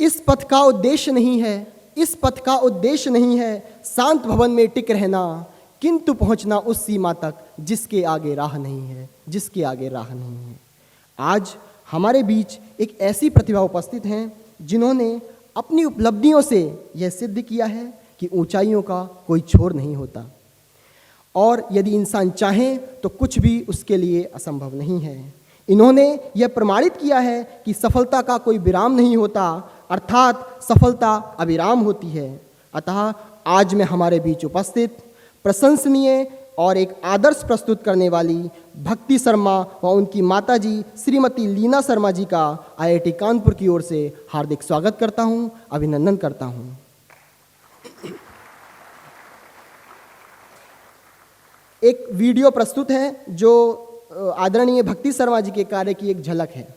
इस पथ का उद्देश्य नहीं है, इस पथ का उद्देश्य नहीं है शांत भवन में टिक रहना, किंतु पहुंचना उस सीमा तक जिसके आगे राह नहीं है, जिसके आगे राह नहीं है। आज हमारे बीच एक ऐसी प्रतिभा उपस्थित हैं जिन्होंने अपनी उपलब्धियों से यह सिद्ध किया है कि ऊंचाइयों का कोई छोर नहीं होता, और यदि इंसान चाहे तो कुछ भी उसके लिए असंभव नहीं है। इन्होंने यह प्रमाणित किया है कि सफलता का कोई विराम नहीं होता, अर्थात सफलता अविराम होती है। अतः आज मैं हमारे बीच उपस्थित प्रशंसनीय और एक आदर्श प्रस्तुत करने वाली भक्ति शर्मा व उनकी माताजी श्रीमती लीना शर्मा जी का IIT कानपुर की ओर से हार्दिक स्वागत करता हूं, अभिनंदन करता हूं। एक वीडियो प्रस्तुत है जो आदरणीय भक्ति शर्मा जी के कार्य की एक झलक है।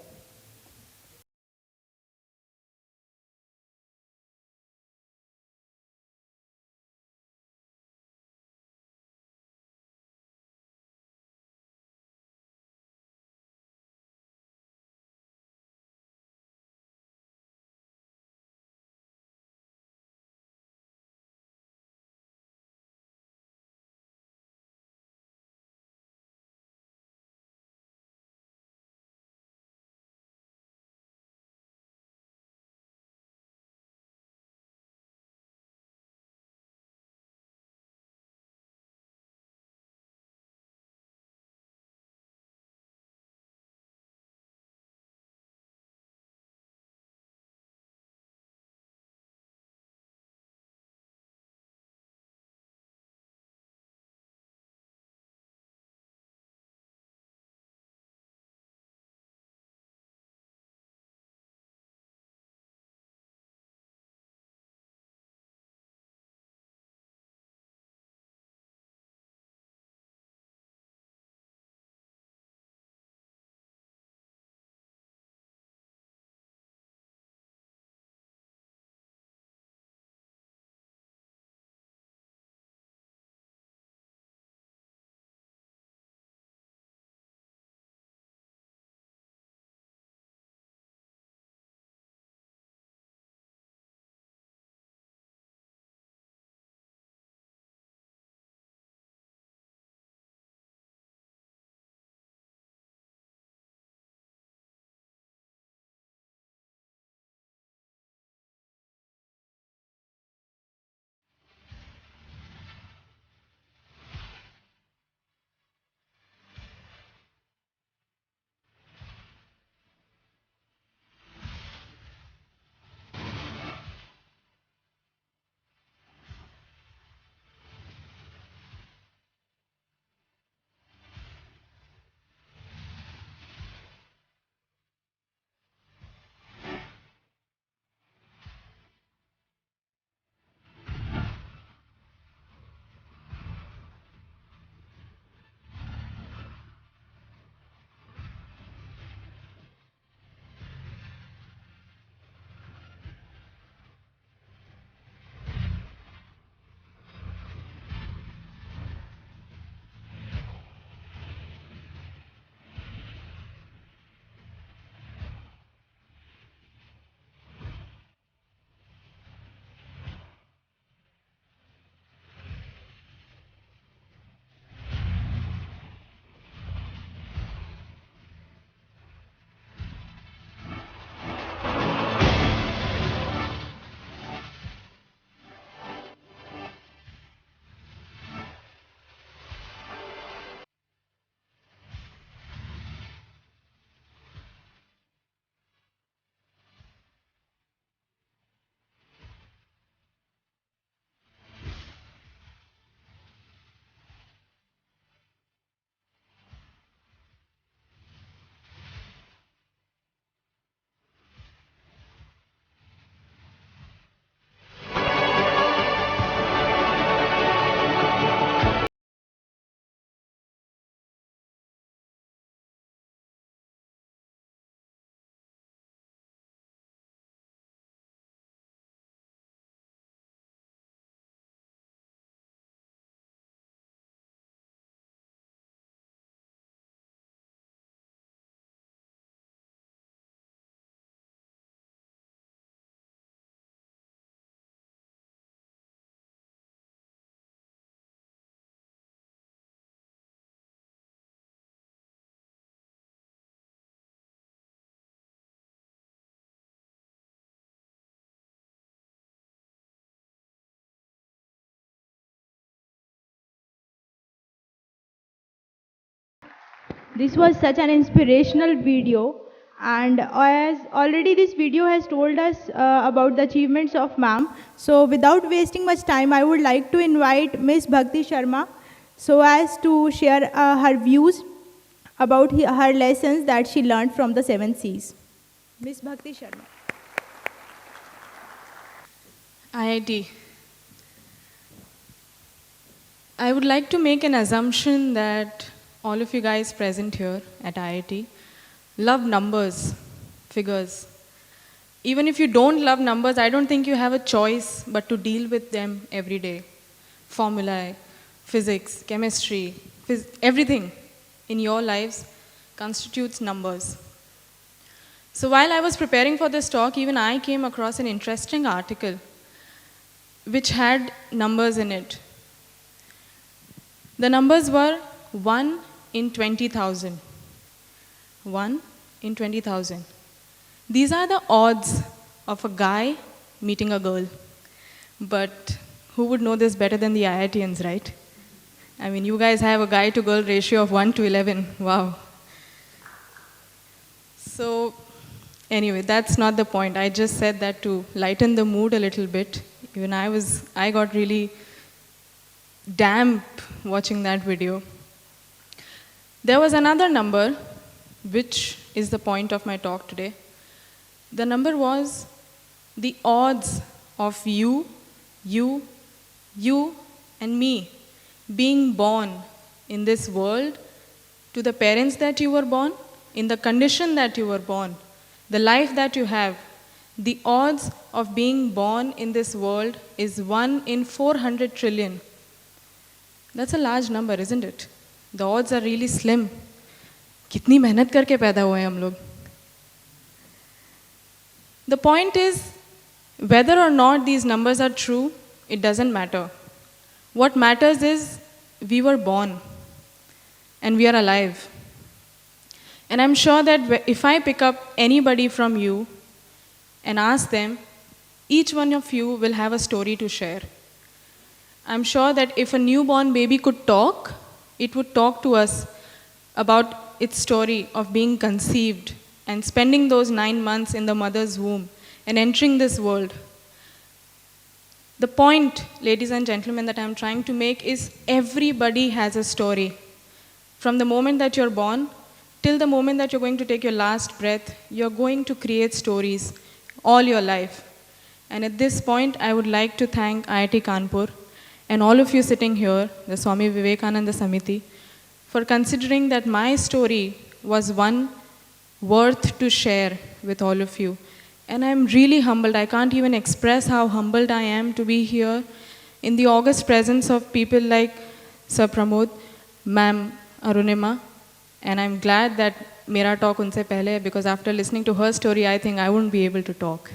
This was such an inspirational video, and as already this video has told us about the achievements of ma'am. So without wasting much time, I would like to invite Miss Bhakti Sharma so as to share her views about her lessons that she learned from the seven C's. Miss Bhakti Sharma. IIT. I would like to make an assumption that all of you guys present here at IIT love numbers, figures. Even if you don't love numbers, I don't think you have a choice but to deal with them every day. Formulae, physics, chemistry, everything in your lives constitutes numbers. So while I was preparing for this talk, even I came across an interesting article which had numbers in it. The numbers were 1 in 20,000. 1 in 20,000. These are the odds of a guy meeting a girl. But who would know this better than the IITians, right? I mean, you guys have a guy to girl ratio of 1 to 11. Wow. So, anyway, that's not the point. I just said that to lighten the mood a little bit. Even I got really damp watching that video. There was another number, which is the point of my talk today. The number was the odds of you, and me being born in this world to the parents that you were born, in the condition that you were born, the life that you have. The odds of being born in this world is 1 in 400 trillion. That's a large number, isn't it? The odds are really slim. कितनी मेहनत करके पैदा हुए हैं हम लोग. The point is, whether or not these numbers are true, it doesn't matter. What matters is we were born and we are alive. And I'm sure that if I pick up anybody from you and ask them, each one of you will have a story to share. I'm sure that if a newborn baby could talk, it would talk to us about its story of being conceived and spending those 9 months in the mother's womb and entering this world. The point, ladies and gentlemen, that I'm trying to make is everybody has a story. From the moment that you're born till the moment that you're going to take your last breath, you're going to create stories all your life. And at this point, I would like to thank IIT Kanpur and all of you sitting here, the Swami Vivekananda Samiti, for considering that my story was one worth to share with all of you. And I'm really humbled. I can't even express how humbled I am to be here in the august presence of people like Sir Pramod, Ma'am Arunima, and I'm glad that mera talk unse pehle hai, because after listening to her story, I think I wouldn't be able to talk.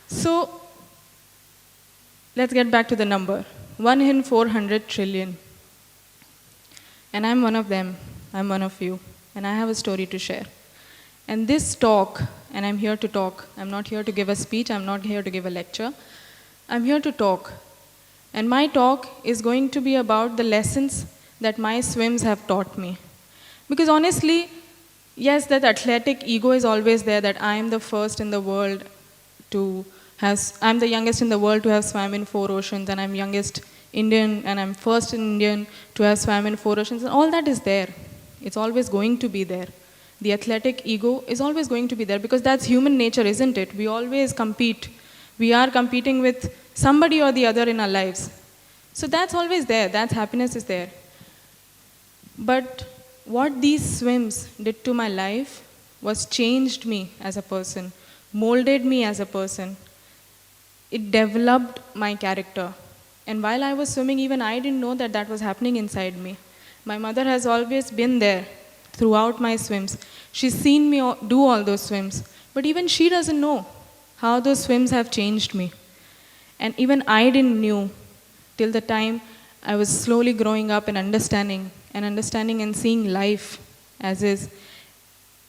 So, let's get back to the number. 1 in 400 trillion. And I'm one of them. I'm one of you. And I have a story to share. And this talk, and I'm here to talk. I'm not here to give a speech. I'm not here to give a lecture. I'm here to talk. And my talk is going to be about the lessons that my swims have taught me. Because honestly, yes, that athletic ego is always there, that I am the first in the world to I'm the youngest in the world to have swam in 4 oceans, and I'm youngest Indian, and I'm first in Indian to have swam in 4 oceans, and all that is there. It's always going to be there. The athletic ego is always going to be there, because that's human nature, isn't it? We always compete. We are competing with somebody or the other in our lives. So that's always there. That happiness is there. But what these swims did to my life was changed me as a person, molded me as a person. It developed my character. And while I was swimming, even I didn't know that that was happening inside me. My mother has always been there throughout my swims. She's seen me do all those swims. But even she doesn't know how those swims have changed me. And even I didn't know till the time I was slowly growing up and understanding and seeing life as is.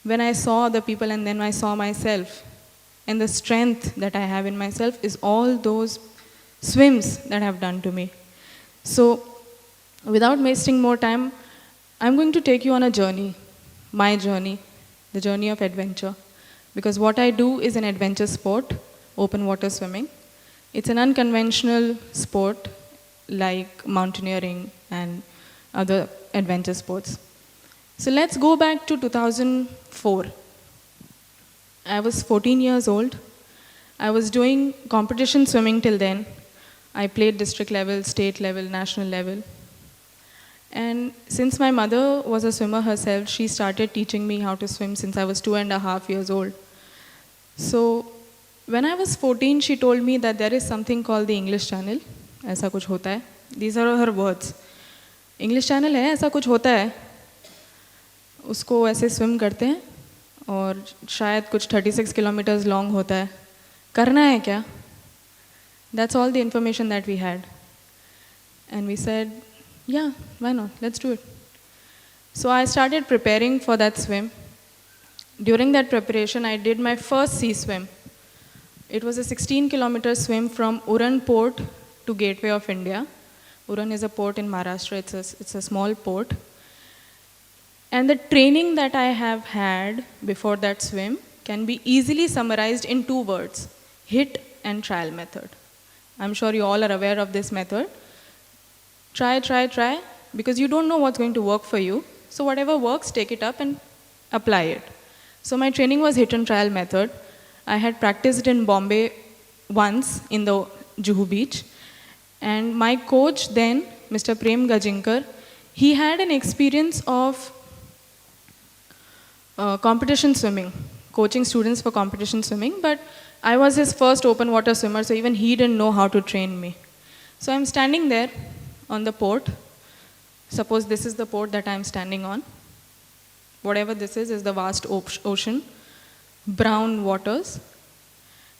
When I saw the people and then I saw myself, and the strength that I have in myself is all those swims that have done to me. So, without wasting more time, I'm going to take you on a journey, my journey, the journey of adventure. Because what I do is an adventure sport, open water swimming. It's an unconventional sport like mountaineering and other adventure sports. So let's go back to 2004. I was 14 years old. I was doing competition swimming till then. I played district level, state level, national level. And since my mother was a swimmer herself, she started teaching me how to swim since I was 2.5 years old. So when I was 14, she told me that there is something called the English Channel. ऐसा कुछ होता है. These are her words. English Channel है, ऐसा कुछ होता है. उसको ऐसे swim करते हैं और शायद कुछ 36 kilometers long होता है. करना है क्या? That's all the information that we had. And we said, yeah, why not? Let's do it. So I started preparing for that swim. During that preparation, I did my first sea swim. It was a 16-kilometer swim from Uran port to Gateway of India. Uran is a port in Maharashtra. It's a small port. And the training that I have had before that swim can be easily summarized in 2 words: HIT and trial method. I'm sure you all are aware of this method. Try, because you don't know what's going to work for you. So whatever works, take it up and apply it. So my training was HIT and trial method. I had practiced in Bombay once in the Juhu beach. And my coach then, Mr. Prem Gajinkar, he had an experience of competition swimming, coaching students for competition swimming, but I was his first open water swimmer, so even he didn't know how to train me. So I'm standing there on the port. Suppose this is the port that I'm standing on. Whatever this is the vast ocean, brown waters.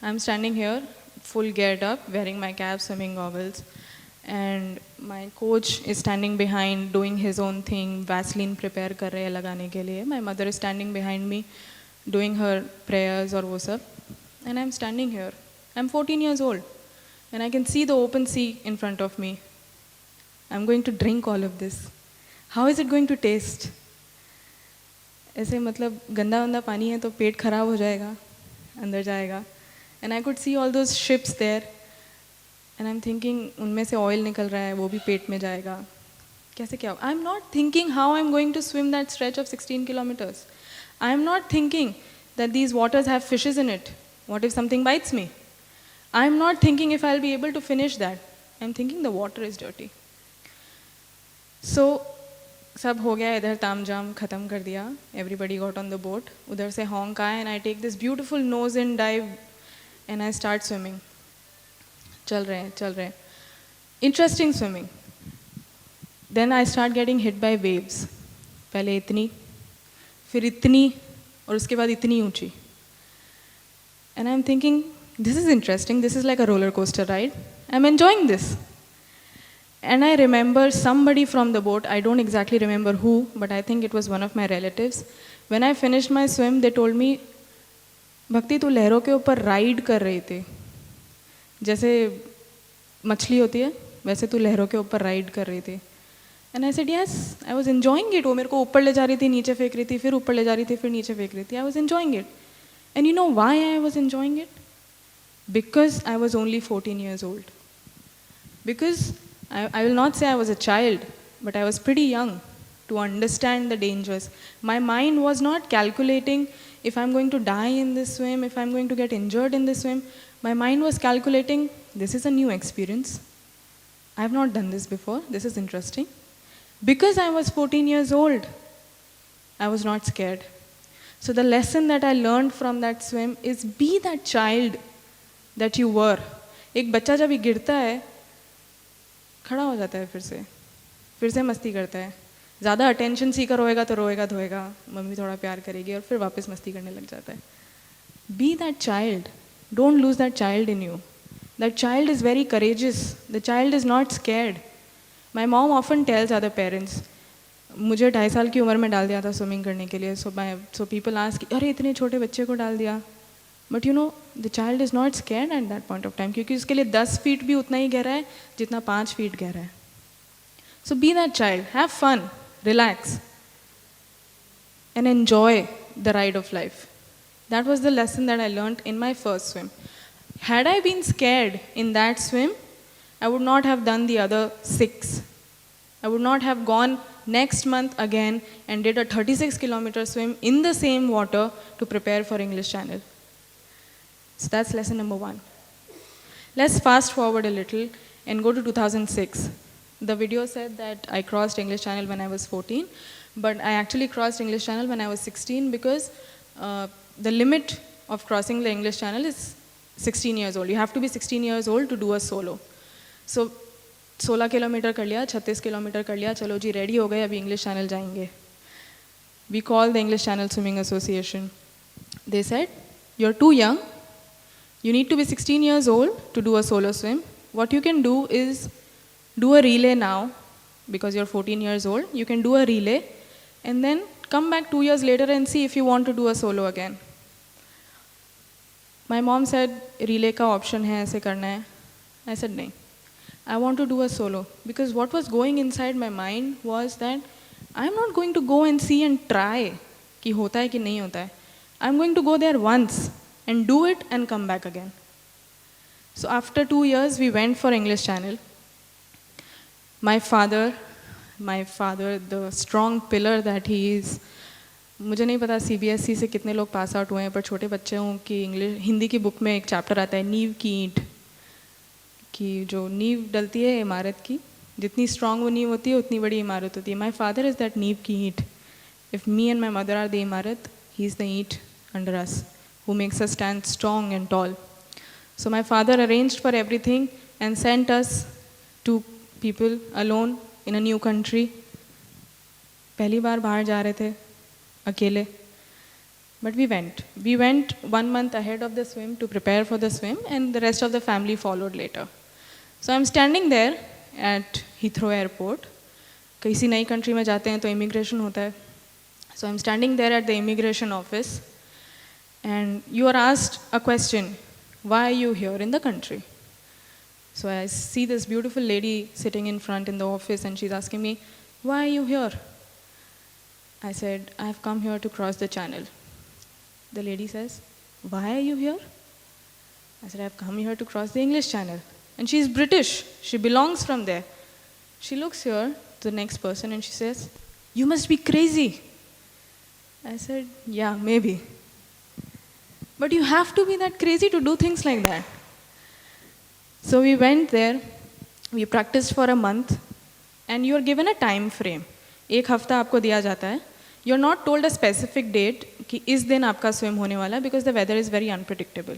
I'm standing here, full geared up, wearing my cap, swimming goggles, and my coach is standing behind doing his own thing, Vaseline prepare kar rahe hai lagane ke liye. My mother is standing behind me doing her prayers or wo sab. And I'm standing here. I'm 14 years old and I can see the open sea in front of me. I'm going to drink all of this. How is it going to taste? ऐसे मतलब गंदा गंदा पानी है तो पेट खराब हो जाएगा, अंदर जाएगा. And I could see all those ships there. And I'm thinking, उनमें से oil निकल रहा है, वो भी पेट में जाएगा. कैसे क्या? I'm not thinking how I'm going to swim that stretch of 16 kilometers. I'm not thinking that these waters have fishes in it. What if something bites me? I'm not thinking if I'll be able to finish that. I'm thinking the water is dirty. So, सब हो गया, इधर तामझाम ख़त्म कर दिया. Everybody got on the boat. उधर से honk आया and I take this beautiful nose in dive and I start swimming. चल रहे. Interesting swimming. Then I start getting hit by waves. पहले इतनी, फिर इतनी, और उसके बाद इतनी ऊंची. And I'm thinking, this is interesting. This is like a roller coaster ride. I'm enjoying this. And I remember somebody from the boat, I don't exactly remember who, but I think it was one of my relatives. When I finished my swim, they told me, भक्ति तू लहरों के ऊपर ride कर रही थी. जैसे मछली होती है, वैसे तू लहरों के ऊपर राइड कर रही थी. And I said, yes, I was enjoying it. वो मेरे को ऊपर ले जा रही थी, नीचे फेंक रही थी, फिर ऊपर ले जा रही थी, फिर नीचे फेंक रही थी. I was enjoying it. And you know why I was enjoying it? Because I was only 14 years old. Because I will not say I was a child, but I was pretty young to understand the dangers. My mind was not calculating if I'm going to die in this swim, if I'm going to get injured in this swim. My mind was calculating, this is a new experience. I have not done this before. This is interesting. Because I was 14 years old, I was not scared. So the lesson that I learned from that swim is be that child that you were. एक बच्चा जब गिरता है, खड़ा हो जाता है फिर से मस्ती करता है. ज़्यादा अटेंशन सीकर रोएगा तो रोएगा धोएगा, मम्मी थोड़ा प्यार करेगी और फिर वापस मस्ती करने लग जाता है. Be that child. Don't lose that child in you. That child is very courageous. The child is not scared. My mom often tells other parents, मुझे 2.5 साल की उम्र में डाल दिया था स्विमिंग करने के लिए. So people ask, अरे इतने छोटे बच्चे को डाल दिया. But you know, the child is not scared at that point of time, क्योंकि उसके लिए 10 फीट भी उतना ही गहरा है जितना 5 फीट गहरा है. So be that child, have fun, relax, and enjoy the ride of life. That was the lesson that I learned in my first swim. Had I been scared in that swim, I would not have done the other 6. I would not have gone next month again and did a 36-kilometer swim in the same water to prepare for English Channel. So that's lesson number 1. Let's fast forward a little and go to 2006. The video said that I crossed English Channel when I was 14, but I actually crossed English Channel when I was 16 because the limit of crossing the English Channel is 16 years old. You have to be 16 years old to do a solo. So 16 kilometre कर लिया, 36 kilometre कर लिया, चलो जी ready हो गए, अभी English channel जाएंगे. We called the English Channel Swimming Association. They said, you're too young. You need to be 16 years old to do a solo swim. What you can do is do a relay now, because you're 14 years old. You can do a relay and then come back 2 years later and see if you want to do a solo again. My mom said, relay का option है, ऐसे करना है. I said, नहीं. I want to do a solo, because what was going inside my mind was that I'm not going to go and see and try कि होता है कि नहीं होता है. I'm going to go there once and do it and come back again. So after 2 years, we went for English Channel. My father, the strong pillar that he is, मुझे नहीं पता CBSE से कितने लोग पास आउट हुए हैं, पर छोटे बच्चे हों कि हिंदी की बुक में एक चैप्टर आता है नींव की ईंट, कि जो नींव डलती है इमारत की, जितनी स्ट्रांग वो नींव होती है उतनी बड़ी इमारत होती है. माई फादर इज़ दैट नींव की ईंट. If me and my mother are the इमारत, ही इज़ द ईंट under us who makes us stand strong and tall. So my father arranged for everything and sent us 2 people alone in a new country. पहली बार बाहर जा रहे थे अकेले. But we went. We went 1 month ahead of the swim to prepare for the swim, and the rest of the family followed later. So I'm standing there at Heathrow Airport. किसी नई country में जाते हैं तो immigration होता है. So I'm standing there at the immigration office, and you are asked a question, why are you here in the country? So I see this beautiful lady sitting in front in the office, and she's asking me, why are you here? I said, I've come here to cross the channel. The lady says, why are you here? I said, I've come here to cross the English Channel. And she's British. She belongs from there. She looks here to the next person and she says, you must be crazy. I said, yeah, maybe. But you have to be that crazy to do things like that. So we went there, we practiced for a month, and you are given a time frame. 1 हफ्ता आपको दिया जाता है. You're not told a specific date कि इस दिन आपका swim होने वाला है, because the weather is very unpredictable.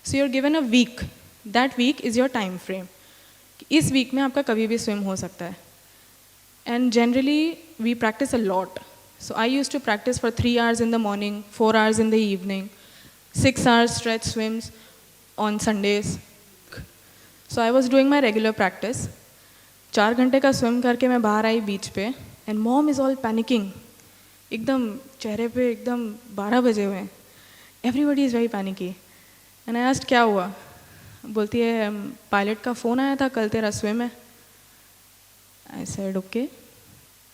So you're given a week. That week is your time frame. इस week में आपका कभी भी swim हो सकता है. And generally we practice a lot. So I used to practice for 3 hours in the morning, 4 hours in the evening, 6 hours stretch swims on Sundays. So I was doing my regular practice. 4 घंटे का swim करके मैं बाहर आई बीच पे, and mom is all panicking. एकदम चेहरे पे एकदम 12 बजे हुए हैं. Everybody is very panicky. And I asked क्या हुआ? बोलती है पायलट का फ़ोन आया था, कल तेरा swim है. I said okay.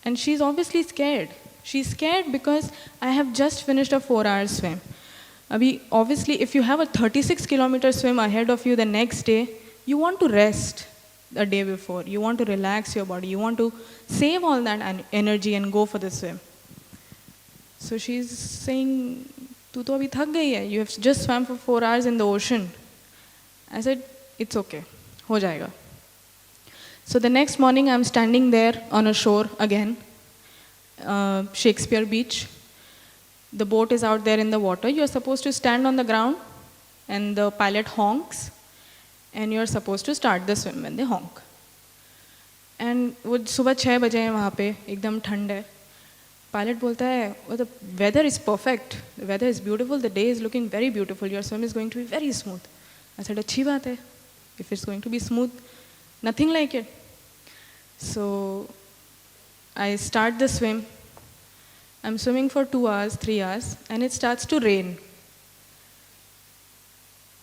And she's obviously scared. She's scared because I have just finished a 4-hour swim. Abhi, obviously, if you have a 36-kilometer swim ahead of you the next day, you want to rest the day before. You want to relax your body. You want to save all that energy and go for the swim. So she's saying, "Tu to abhi thak gayi hai. You have just swam for 4 hours in the ocean." I said, "It's okay. Ho jayega." So the next morning, I'm standing there on a shore again, Shakespeare Beach. The boat is out there in the water. You're supposed to stand on the ground, and the pilot honks, and you're supposed to start the swim when they honk. And वो सुबह 6 बजे हैं वहाँ पे, एकदम ठंड है. Pilot बोलता है, "Oh, the weather is perfect. The weather is beautiful. The day is looking very beautiful. Your swim is going to be very smooth." I said, "अच्छी बात है. If it's going to be smooth, nothing like it." So I start the swim. I'm swimming for 2 hours, 3 hours, and it starts to rain.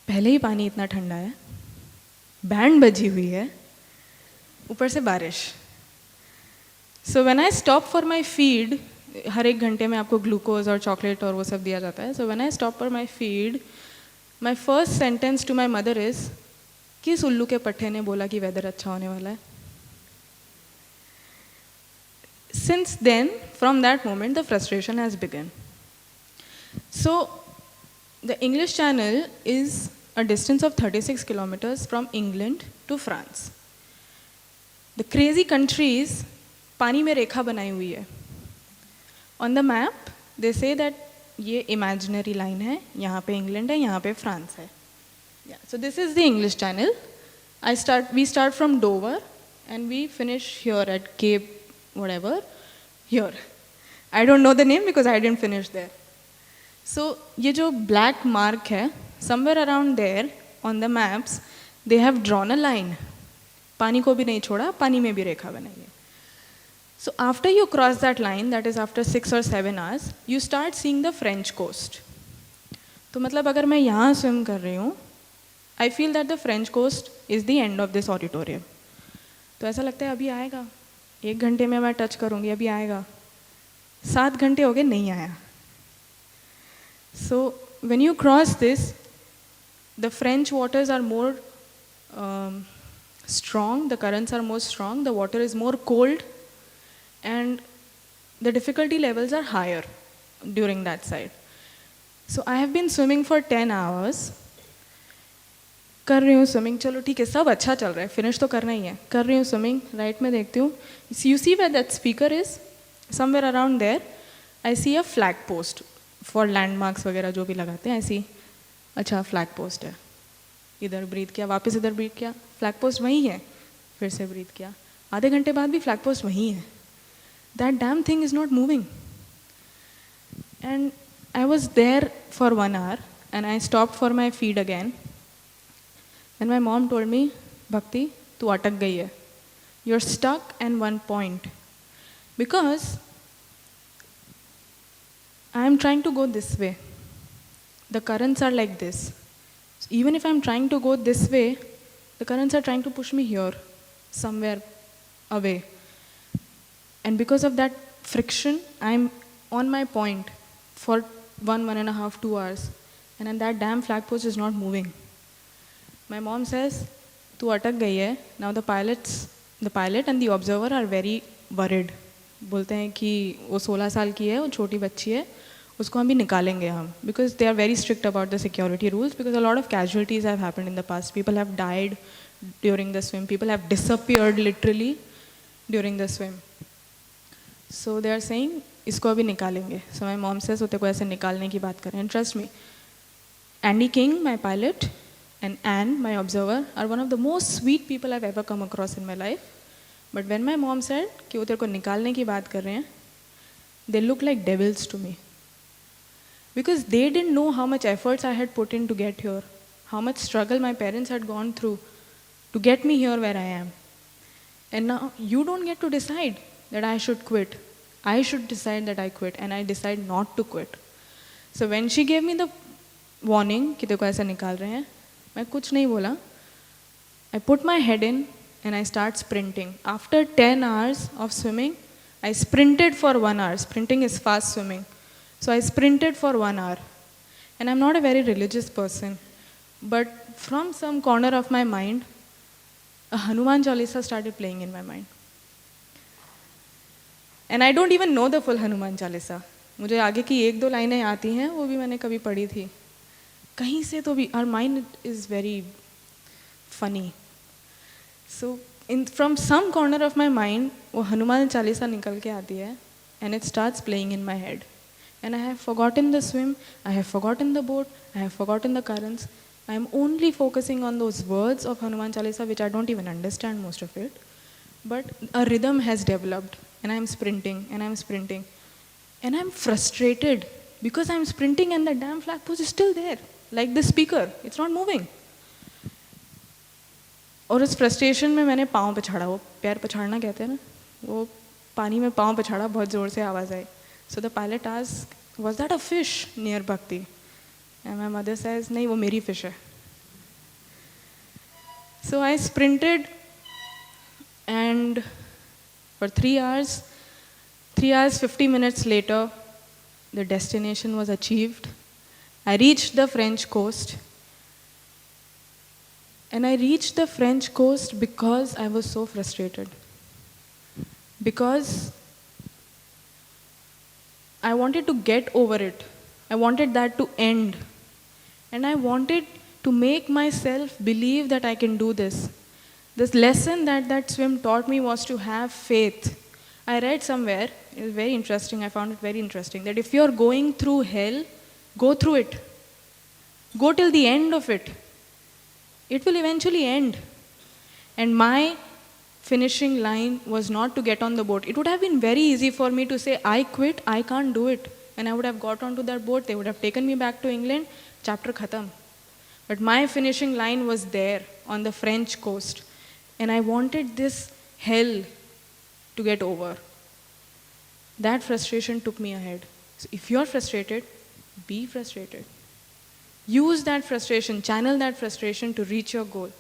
पहले ही पानी इतना ठंडा है, band बजी हुई है, ऊपर से बारिश. So when I stop for my feed, हर एक घंटे में आपको ग्लूकोज और चॉकलेट और वो सब दिया जाता है. So when I stop for my feed, my first sentence to my mother is, किस उल्लू के पट्टे ने बोला कि वेदर अच्छा होने वाला है. Since then, from that moment, the frustration has begun. So the English Channel is a distance of 36 kilometers from England to France. The crazy countries, पानी में रेखा बनाई हुई है. On the map, they say that ये imaginary line है, यहाँ पे England है, यहाँ पे France है. Yeah, so this is the English Channel. We start from Dover and we finish here at Cape whatever, here. I don't know the name because I didn't finish there. So ये जो black mark है, somewhere around there on the maps, they have drawn a line. पानी को भी नहीं छोड़ा, पानी में भी रेखा बनाई है. So after you cross that line, that is after 6 or 7 hours, you start seeing the French coast. तो मतलब अगर मैं यहाँ swim कर रही हूँ, I feel that the French coast is the end of this auditorium. तो ऐसा लगता है अभी आएगा, 1 घंटे में मैं टच करूँगी, अभी आएगा. 7 घंटे हो गए, नहीं आया. So when you cross this, the French waters are more strong, the currents are more strong, the water is more cold, and the difficulty levels are higher during that side. So I have been swimming for 10 hours. कर रही हूँ swimming, चलो ठीक है, सब अच्छा चल रहा है, फिनिश तो करना ही है. कर रही हूँ स्विमिंग, राइट में देखती हूँ, you see where that speaker is, somewhere around there I see a flag post for landmarks वगैरह जो भी लगाते हैं. ऐसी अच्छा फ्लैग पोस्ट है, इधर ब्रीथ किया, वापस इधर ब्रीथ किया, फ्लैग पोस्ट वहीं है, फिर से ब्रीथ किया, आधे घंटे बाद भी फ्लैग पोस्ट वहीं है. That damn thing is not moving. And I was there for 1 hour and I stop for my feed again. And my mom told me, Bhakti, तू अटक गई है. You're stuck in one point. Because I am trying to go this way. The currents are like this. So even if I'm trying to go this way, the currents are trying to push me here, somewhere away. And because of that friction, I'm on my point for 1.5, 2 hours. And then that damn flag post is not moving. My mom says, तू अटक गई है. Now the pilot and the observer are very worried. बोलते हैं कि वो 16 साल की है, वो छोटी बच्ची है, उसको हम भी निकालेंगे हम. Because they are very strict about the security rules, because a lot of casualties have happened in the past. People have died during the swim. People have disappeared literally during the swim. So they are saying, इसको अभी निकालेंगे. So my mom says, वो तेरे को ऐसे निकालने की बात कर रहे हैं. And trust me, Andy King, my pilot, and Anne, my observer, are one of the most sweet people I've ever come across in my life. But when my mom said कि वो तेरे को निकालने की बात कर रहे हैं, they looked like devils to me. Because they didn't know how much efforts I had put in to get here, how much struggle my parents had gone through to get me here where I am. And now you don't get to decide that I should quit. I should decide that I quit, and I decide not to quit. So when she gave me the warning कि तेरे को ऐसा निकाल रहे हैं, मैं कुछ नहीं बोला. I put my head in and I start sprinting. After 10 hours of swimming, I sprinted for 1 hour. Sprinting is fast swimming. So I sprinted for 1 hour. And I'm not a very religious person, but from some corner of my mind, a Hanuman Chalisa started playing in my mind. And I don't even know the full Hanuman Chalisa. मुझे आगे की 1-2 लाइनें आती हैं, वो भी मैंने कभी पढ़ी थी. कहीं से तो भी, our mind is very funny. So from some corner of my mind, वो हनुमान चालीसा निकल के आती है, and it starts playing in my head. And I have forgotten the swim, I have forgotten the boat, I have forgotten the currents. I am only focusing on those words of Hanuman Chalisa, which I don't even understand most of it. But a rhythm has developed, and I am sprinting, and I am sprinting. And I am frustrated because I am sprinting and the damn flag post is still there. Like the speaker, it's not moving. और उस frustration में मैंने पाँव पछाड़ा, वो पैर पछाड़ना कहते हैं ना, वो पानी में पाँव पछाड़ा, बहुत ज़ोर से आवाज़ आई. So the pilot asked, was that a fish near Bhakti? And my mother says, नहीं, वो मेरी fish है. So I sprinted, and for 3 hours 3 hours 50 minutes later, the destination was achieved. I reached the French coast. And I reached the French coast because I was so frustrated. Because I wanted to get over it. I wanted that to end. And I wanted to make myself believe that I can do this. This lesson that swim taught me was to have faith. I read somewhere, it was very interesting, I found it very interesting, that if you're going through hell, go through it. Go till the end of it. It will eventually end. And my finishing line was not to get on the boat. It would have been very easy for me to say, I quit, I can't do it. And I would have got onto that boat, they would have taken me back to England, chapter khatam. But my finishing line was there on the French coast. And I wanted this hell to get over. That frustration took me ahead. So if you're frustrated, be frustrated. Use that frustration, channel that frustration to reach your goal.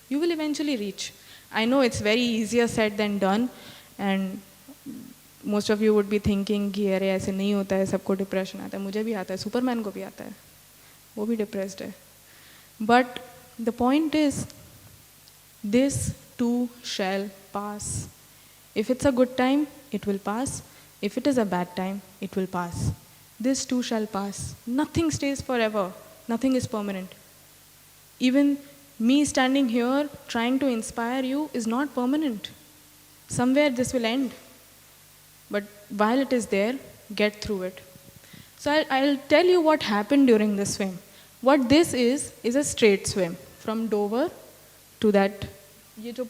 You will eventually reach. I know it's very easier said than done, and most of you would be thinking कि अरे ऐसे नहीं होता है, सबको depression आता है, मुझे भी आता है, सुपरमैन को भी आता है, वो भी डिप्रेस्ड है. But the point is, this too shall pass. If it's a good time, it will pass. If it is a bad time, it will pass. This too shall pass. Nothing stays forever. Nothing is permanent. Even me standing here trying to inspire you is not permanent. Somewhere this will end. But while it is there, get through it. So I'll tell you what happened during this swim. What this is a straight swim from Dover to that, ये जो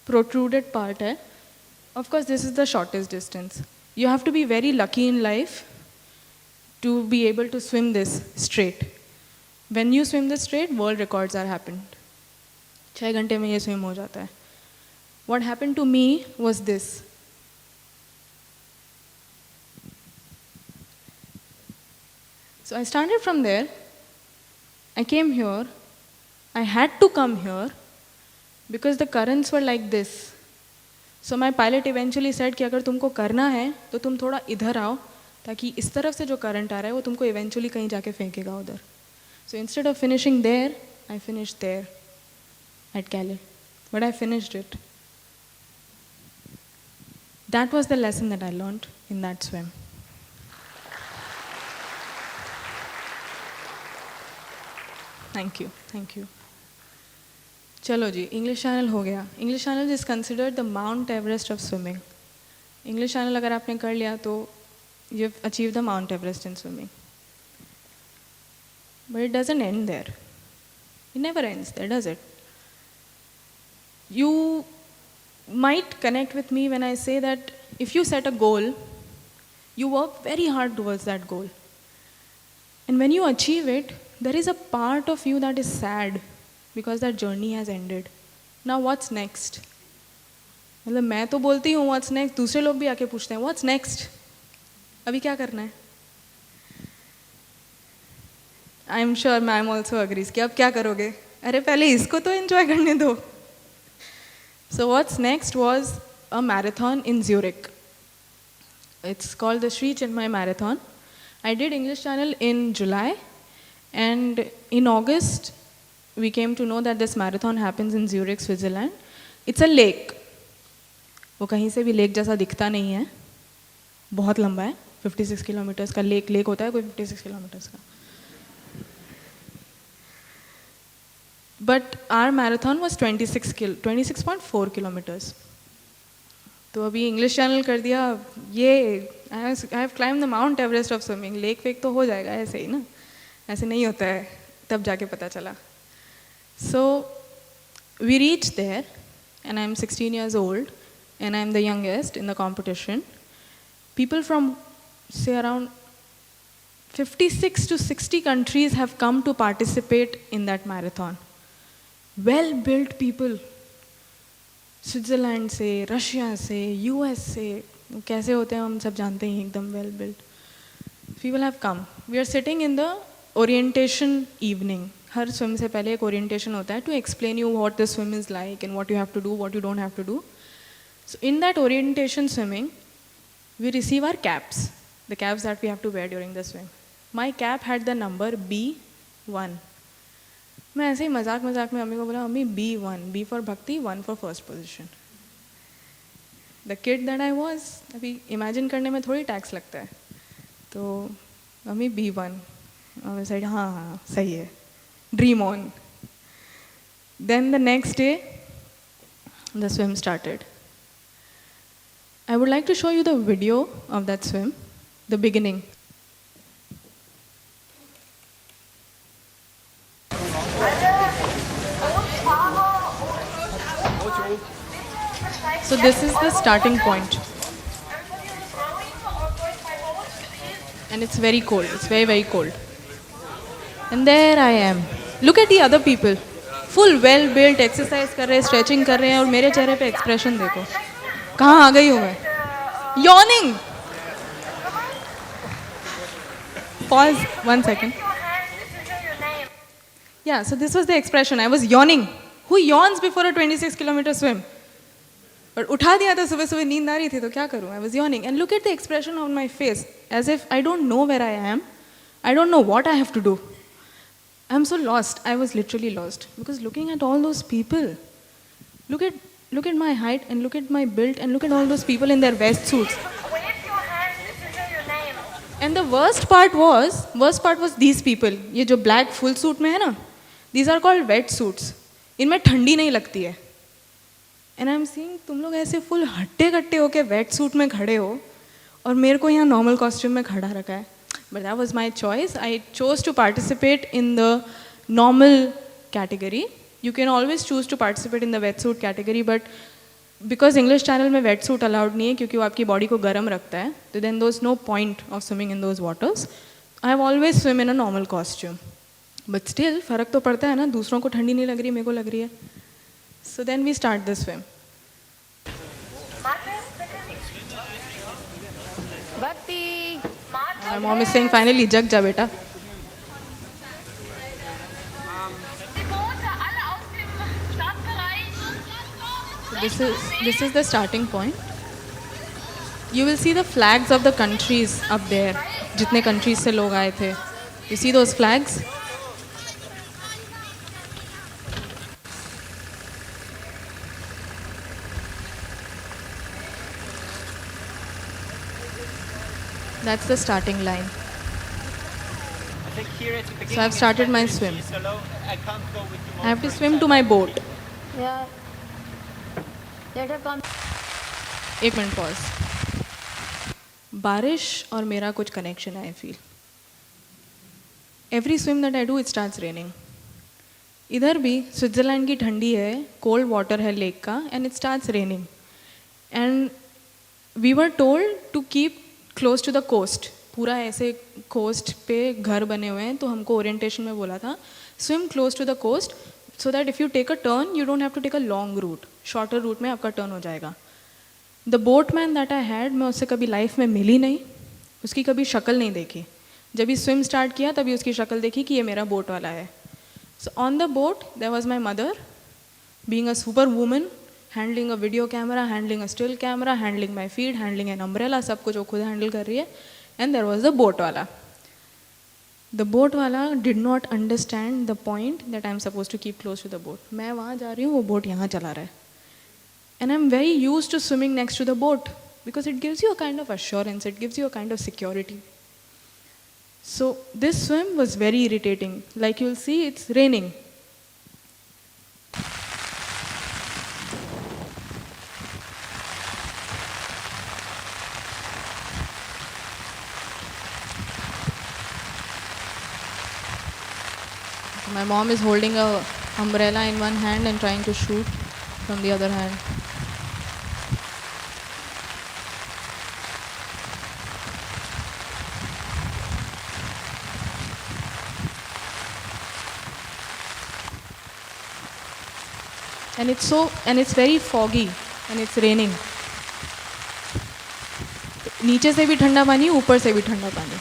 protruded part है. Of course, this is the shortest distance. You have to be very lucky in life to be able to swim this straight. When you swim this straight, world records are happened. 6 घंटे में ये swim हो जाता है. What happened to me was this. So I started from there. I came here. I had to come here because the currents were like this. So my pilot eventually said कि अगर तुमको करना है तो तुम थोड़ा इधर आओ ताकि इस तरफ से जो करंट आ रहा है वो तुमको eventually कहीं जाके फेंकेगा उधर. So instead of finishing there, I finished there at Calais. But I finished it. That was the lesson that I learned in that swim. Thank you, thank you. चलो जी, English Channel हो गया. English Channel is considered the Mount Everest of swimming. English Channel अगर आपने कर लिया तो you've achieved the Mount Everest in swimming. But it doesn't end there. It never ends there, does it? You might connect with me when I say that if you set a goal, you work very hard towards that goal. And when you achieve it, there is a part of you that is sad because that journey has ended. Now what's next? मतलब मैं तो बोलती हूँ what's next, दूसरे लोग भी आके पूछते हैं what's next? अभी क्या करना है? I am sure ma'am also agrees कि अब क्या करोगे? अरे पहले इसको तो एंजॉय करने दो. So what's next was a marathon in Zurich. It's called the Shri Chinmay marathon. I did English channel in July and in August we came to know that this marathon happens in Zurich, Switzerland. It's a lake. वो कहीं से भी lake जैसा दिखता नहीं है, बहुत लंबा है. 56 किलोमीटर्स का लेक होता है कोई 56 किलोमीटर्स का. But our marathon was 26.4 kilometers. तो अभी इंग्लिश चैनल कर दिया. ये I have climbed the Mount Everest of swimming. लेक वेक तो हो जाएगा ऐसे ही ना, ऐसे नहीं होता है. तब जाके पता चला. So we reached there, and I'm 16 years old, and I'm the youngest in the competition. People from, say, around 56 to 60 countries have come to participate in that marathon. Well-built people. Switzerland से, Russia से, US से, कैसे होते हैं हम सब जानते हैं, एकदम well-built. People have come. We are sitting in the orientation evening. Her swim से पहले एक orientation होता है to explain you what the swim is like and what you have to do, what you don't have to do. So in that orientation swimming, we receive our caps, the caps that we have to wear during the swim. My cap had the number B1. मैं ऐसे ही मजाक मजाक में mummy को बोला, mummy B1, B for भक्ति, 1 for first position. The kid that I was, अभी imagine करने में थोड़ी टैक्स लगता है, तो मम्मी B1, और साइड हाँ हाँ सही है, dream on. Then the next day, the swim started. I would like to show you the video of that swim, the beginning. So this is the starting point. And it's very cold, it's very, very cold. And there I am. Look at the other people. Full well built, exercise कर रहे हैं, stretching कर रहे हैं, और मेरे चेहरे पे expression देखो. कहाँ आ गई हूँ मैं? Yawning. Pause 1 second. Yeah, so this was the expression. I was yawning. Who yawns before a 26-kilometer swim? But उठा दिया था, सुबह सुबह नींद आ रही थी, तो क्या करूँ? I was yawning. And look at the expression on my face, as if I don't know where I am. I don't know what I have to do. I'm so lost. I was literally lost. Because looking at all those people, look at my height and look at my build and look at all those people in their vest suits. Wave your hand, this is your name. And the worst part was these people. ये जो black full suit में है ना, these are called wet suits. इनमें ठंडी नहीं लगती है. And I'm seeing तुम लोग ऐसे full हट्टे कट्टे होके wet suit में खड़े हो, और मेरे को यहाँ normal costume में खड़ा रखा है. But that was my choice. I chose to participate in the normal category. You can always choose to participate in the wetsuit category, but because English Channel में wetsuit allowed नहीं है, क्योंकि वो आपकी body को गर्म रखता है, so then there was no point of swimming in those waters. I have always swim in a normal costume. But still, फर्क तो पड़ता है ना, दूसरों को ठंडी नहीं लग रही, मेरे को लग रही है. So then we start the swim. Bhakti. My mom is saying, finally, जग जा बेटा. Die Boote alle aus dem Startbereich. This is the starting point. You will see the flags of the countries up there. जितने countries से लोग आए थे. You see those flags? That's the starting line. I think here at the beginning. So I've started my swim. It's alone. I can't go with you. I have to swim to my boat. Yeah. Let her come. एक minute pause. बारिश और मेरा कुछ connection है, I feel. Every swim that I do it starts raining. इधर भी Switzerland की ठंडी है, कोल्ड वाटर है लेक का, and it starts raining. And we were told to keep close to the coast. पूरा ऐसे कोस्ट पे घर बने हुए हैं, तो हमको ओरिएंटेशन में बोला था swim close to the coast so that if you take a turn you don't have to take a long route, shorter route में आपका टर्न हो जाएगा. The boatman that I had, मैं उससे कभी लाइफ में मिली नहीं, उसकी कभी शक्ल नहीं देखी. जब ही स्विम स्टार्ट किया तभी उसकी शक्ल देखी कि ये मेरा बोट वाला है. So on the boat there was my mother being a super woman, handling a video camera, handling a still camera, handling my feed, handling an umbrella, सब कुछ वो खुद हैंडल कर रही है. And there was the boat वाला. The boat वाला did not understand the point that I am suppose to keep close to the boat. मैं वहाँ जा रही हूँ, वो बोट यहाँ चला रहा है. And I am very use to swimming next to the boat because it gives you a kind of assurance, it gives you a kind of security. So this swim was very irritating. Like you'll see, it's raining. My mom is holding a umbrella in one hand and trying to shoot from the other hand. And it's very foggy and it's raining. नीचे से भी ठंडा पानी, ऊपर से भी ठंडा पानी.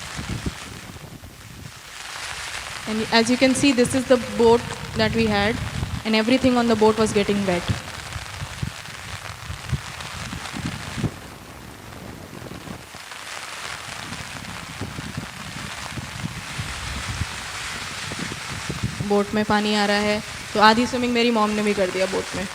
And as you can see, this is the boat that we had, and everything on the boat was getting wet. Boat में पानी आ रहा है, तो आधी स्विमिंग मेरी मॉम ने भी कर दिया बोट में.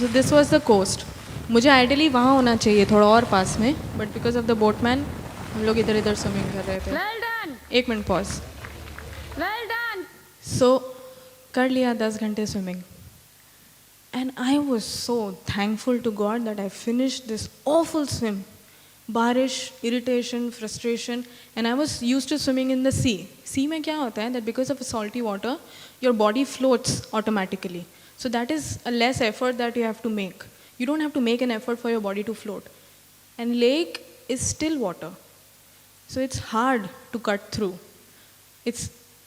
So this was the coast. मुझे आइडियली वहाँ होना चाहिए थोड़ा और पास में, but because of the boatman हम लोग इधर इधर स्विमिंग कर रहे थे. Well done. 1 minute pause. Well done. So कर लिया 10 घंटे swimming, and I was so thankful to God that I finish this awful swim. बारिश, irritation, frustration, and I was use to swimming in the sea. Sea में क्या होता है that because of salty water your body floats automatically. So that is a less effort that you have to make. You don't have to make an effort for your body to float. And lake is still water. So it's hard to cut through.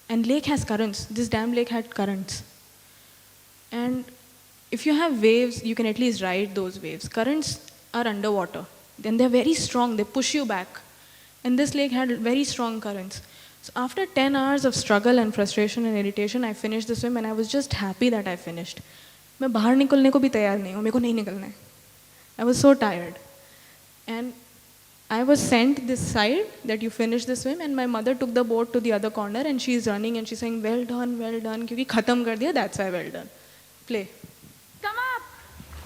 And lake has currents. This damn lake had currents. And if you have waves, you can at least ride those waves. Currents are underwater. Then they're very strong. They push you back. And this lake had very strong currents. So after 10 hours of struggle and frustration and irritation, I finished the swim and I was just happy that I finished. मैं बाहर निकलने को भी तैयार नहीं हूँ, मेरे को नहीं निकलना है. I was so tired. And I was sent this side that you finished the swim, and my mother took the boat to the other corner and she's running and she's saying well done क्योंकि ख़त्म कर दिया, that's why well done. Play.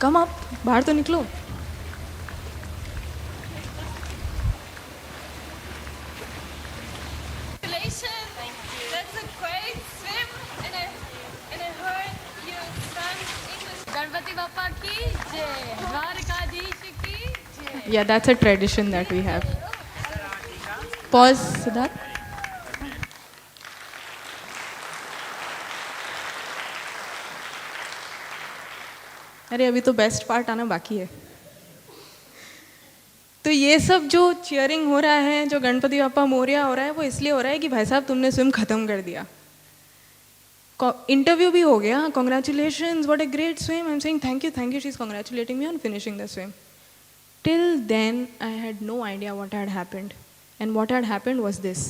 Come up. बाहर तो निकलो. That's a great swim, and I heard you sang English. Ganpati Bappa ki jai, Dwarkadhish ki jai. Yeah, that's a tradition that we have. Pause, Siddharth. अरे अभी तो best part आना बाकी है. तो ये सब जो चीयरिंग हो रहा है, जो गणपति बाप्पा मोरिया हो रहा है, वो इसलिए हो रहा है कि भाई साहब तुमने स्विम ख़त्म कर दिया. इंटरव्यू भी हो गया, congratulations, what a great swim. I am saying thank you, she is congratulating me on finishing the swim. Till then I had no idea what had happened, and what had happened was this.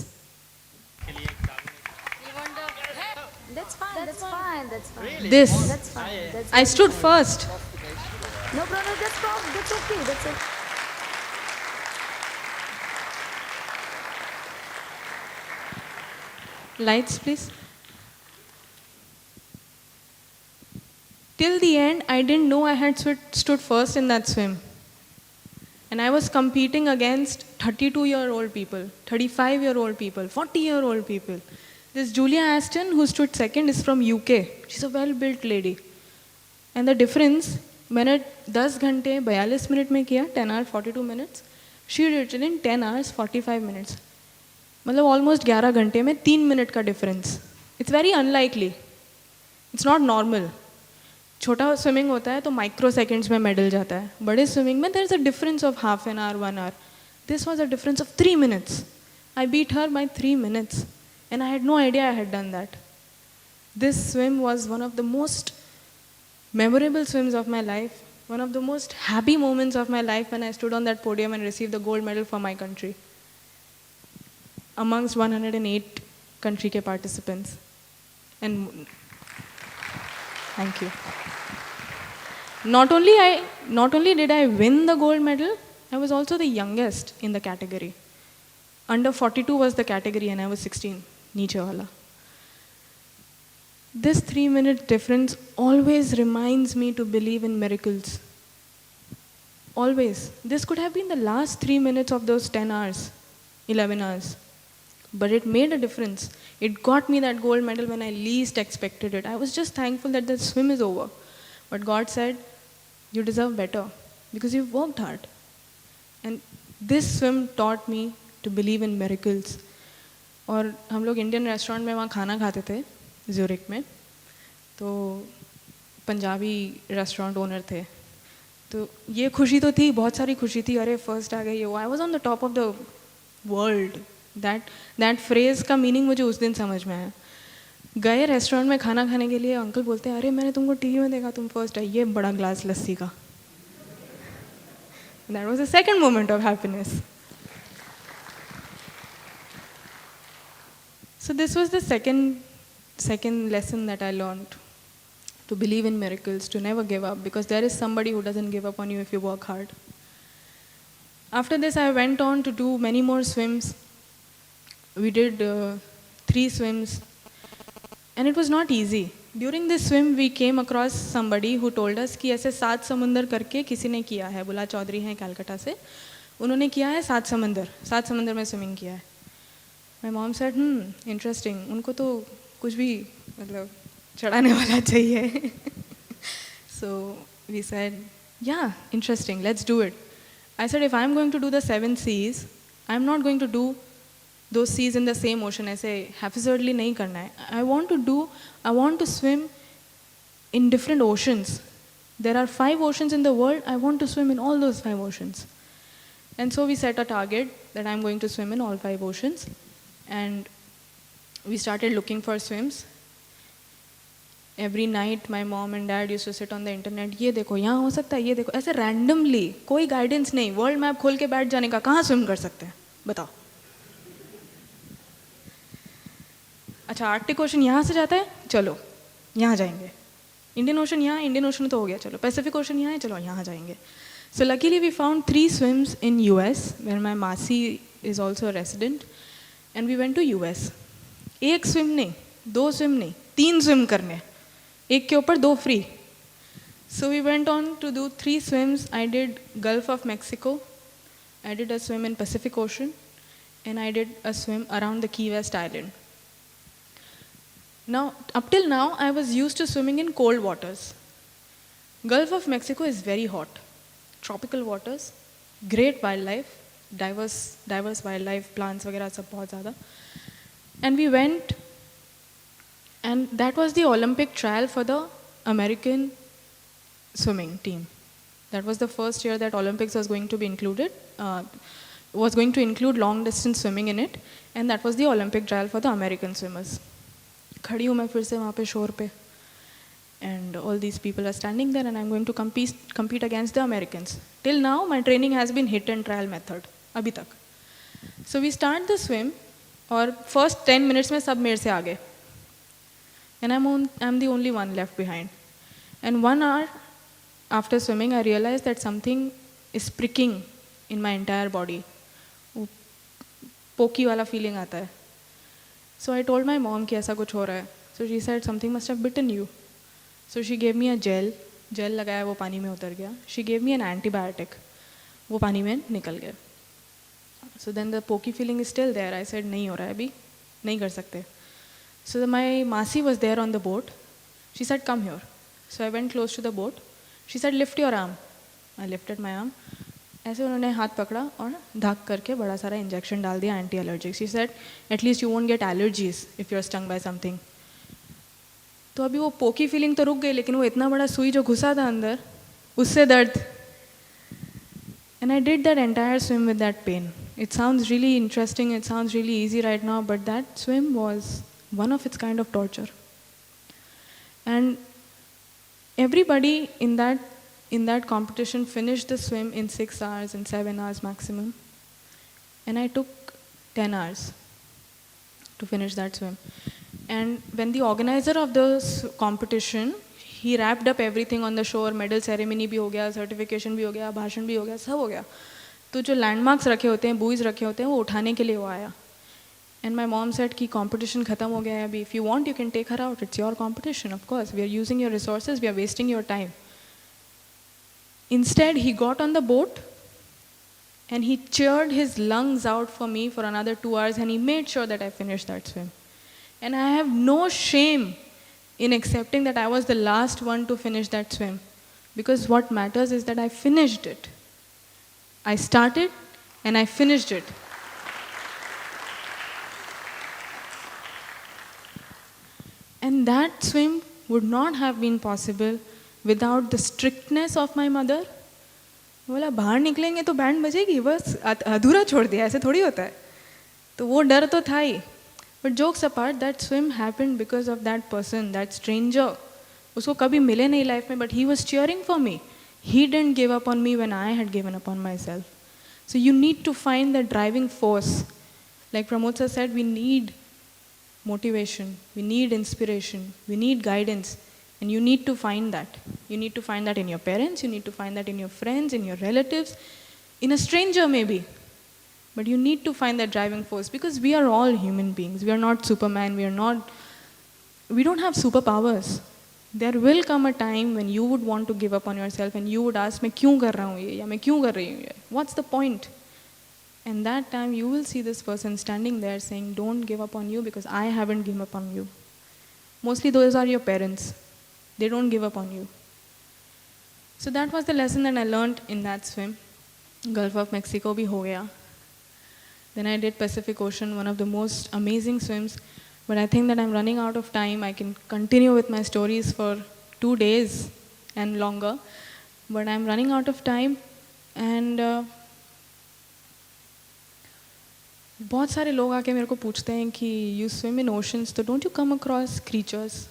That's fine. That's fine. That's fine. This. That's fine. That's I stood first. no problem. That's okay. That's it. Lights, please. Till the end, I didn't know I had stood first in that swim. And I was competing against 32-year-old people, 35-year-old people, 40-year-old people. This Julia Aston, who stood second, is from UK. She's a well-built lady. And the difference, मैंने 10 घंटे 42 minute में किया, 10 hours 42 minutes. She did it in 10 hours 45 minutes. मतलब almost 11 घंटे में 3 minute का difference. It's very unlikely, it's not normal. छोटा swimming होता है तो माइक्रो सेकेंड्स में मेडल जाता है. बड़े स्विमिंग में there is a difference of half an hour 1 hour. This was a difference of 3 minutes. I beat her by 3 minutes and I had no idea I had done that. This swim was one of the most memorable swims of my life, one of the most happy moments of my life when I stood on that podium and received the gold medal for my country amongst 108 country ke participants. And thank you. Not only did I win the gold medal, I was also the youngest in the category. Under 42 was the category and I was 16, niche wala. This 3-minute difference always reminds me to believe in miracles. Always. This could have been the last 3 minutes of those 10 hours, 11 hours. But it made a difference. It got me that gold medal when I least expected it. I was just thankful that the swim is over. But God said, you deserve better because you've worked hard. And this swim taught me to believe in miracles. और हम लोग Indian restaurant में वहाँ खाना खाते थे Zurich में. तो पंजाबी रेस्टोरेंट ओनर थे. तो ये खुशी तो थी, बहुत सारी खुशी थी. अरे फर्स्ट आ गई. I was on the top of the world. That phrase का मीनिंग मुझे उस दिन समझ में आया. गए रेस्टोरेंट में खाना खाने के लिए, अंकल बोलते हैं अरे मैंने तुमको टीवी में देखा तुम फर्स्ट आई, ये बड़ा ग्लास लस्सी का. That was the second moment of happiness. So this was the second lesson that I learned, to believe in miracles, to never give up, because there is somebody who doesn't give up on you if you work hard. After this, I went on to do many more swims. We did 3 swims, and it was not easy. During this swim, we came across somebody who told us कि ऐसे 7 समुंदर करके किसी ने किया है, बुला चौधरी हैं कलकत्ता से, उन्होंने किया है 7 समुंदर में स्विमिंग किया है. My mom said, interesting, उनको तो कुछ भी मतलब चढ़ाने वाला चाहिए. So we said, yeah, interesting, let's do it. I said, if I'm going to do the 7 seas, I'm not going to do those seas in the same ocean. ऐसे haphazardly नहीं करना है. I want to swim in different oceans. There are 5 oceans in the world. I want to swim in all those 5 oceans. And so we set a target that I'm going to swim in all 5 oceans. And we started looking for swims. Every night my mom and dad used to sit on the internet, ये देखो यहाँ हो सकता है, ये देखो, ऐसे randomly, कोई guidance नहीं, वर्ल्ड मैप खोल के बैठ जाने का, कहाँ swim कर सकते हैं बताओ. अच्छा आर्कटिक ओशन यहाँ से जाता है, चलो यहाँ जाएंगे. इंडियन ओशन यहाँ, इंडियन ओशन तो हो गया, चलो पैसिफिक ओशन यहाँ है, चलो यहाँ जाएंगे. So luckily we found 3 swims in US, where my Masi is also a resident, and we went to US. एक swim नहीं, 2 swim नहीं, 3 swim करने, एक के ऊपर 2 free. So we went on to do 3 swims. I did Gulf of Mexico, I did a swim in Pacific Ocean, and I did a swim around the Key West Island. Now, up till now, I was used to swimming in cold waters. Gulf of Mexico is very hot. Tropical waters, great wildlife, diverse wildlife, plants वगैरह सब बहुत ज़्यादा. And we went, and that was the Olympic trial for the American swimming team. That was the first year that Olympics was going to be included, was going to include long distance swimming in it, and that was the Olympic trial for the American swimmers. खड़ी हूँ मैं फिर से वहाँ पे shore पे, and all these people are standing there, and I'm going to compete against the Americans. Till now, my training has been hit and trial method, अभी तक. So we start the swim, और first 10 minutes में सब मेरे से आगे, and I'm the only one left behind. And 1 hour after swimming, I realized that something is pricking in my entire body. Poke वाला feeling आता है. So I told my mom कि ऐसा कुछ हो रहा है. So she said something must have bitten you. So she gave me a gel लगाया, वो पानी में उतर गया. She gave me an antibiotic, वो पानी में निकल गया. So then the pokey feeling is still there. I said नहीं हो रहा है अभी, नहीं कर सकते. So my Masi was there on the boat. She said come here. So I went close to the boat. She said lift your arm. I lifted my arm. ऐसे उन्होंने हाथ पकड़ा और ढक करके बड़ा सारा इंजेक्शन डाल दिया anti allergic. She said at least you won't get allergies if you're stung by something. तो अभी वो पोकी फीलिंग तो रुक गई, लेकिन वो इतना बड़ा सुई जो घुसा था अंदर, उससे दर्द. And I did that entire swim with that pain. It sounds really interesting, it sounds really easy right now, but that swim was one of its kind of torture. And everybody in that competition finished the swim in 6 hours and 7 hours maximum. And I took 10 hours to finish that swim. And when the organizer of the competition, he wrapped up everything on the shore, medal ceremony भी हो गया, certification भी हो गया, भाषण भी हो गया, सब हो गया. तो जो landmarks रखे होते हैं, buoys रखे होते हैं, वो उठाने के लिए वो आया. And my mom said कि competition खत्म हो गया है अभी, if you want you can take her out, it's your competition, of course, we are using your resources, we are wasting your time. Instead, he got on the boat and he cheered his lungs out for me for another 2 hours, and he made sure that I finished that swim. And I have no shame in accepting that I was the last one to finish that swim, because what matters is that I finished it. I started and I finished it. And that swim would not have been possible without the strictness of my mother. बोला बाहर निकलेंगे तो band बजेगी, बस अधूरा छोड़ दिया, ऐसे थोड़ी होता है. तो वो डर तो था ही. But jokes apart, that swim happened because of that person, that stranger. उसको कभी मिले नहीं लाइफ में, but he was cheering for me. He didn't give up on me when I had given up on myself. So you need to find the driving force. Like Pramod sir said, we need motivation, we need inspiration, we need guidance, and you need to find that. You need to find that in your parents, you need to find that in your friends, in your relatives, in a stranger maybe. But you need to find that driving force because we are all human beings. We are not Superman, we don't have superpowers. There will come a time when you would want to give up on yourself and you would ask, मैं क्यों कर रहा हूँ ये या मैं क्यों कर रही हूँ ये? What's the point? And that time you will see this person standing there saying, don't give up on you because I haven't given up on you. Mostly those are your parents. They don't give up on you. So that was the lesson that I learned in that swim. Gulf of Mexico bhi ho gaya. Then I did Pacific Ocean, one of the most amazing swims. But I think that I'm running out of time. I can continue with my stories for 2 days and longer. But I'm running out of time. And बहुत सारे लोग आके मेरे को पूछते हैं कि you swim in oceans, so don't you come across creatures?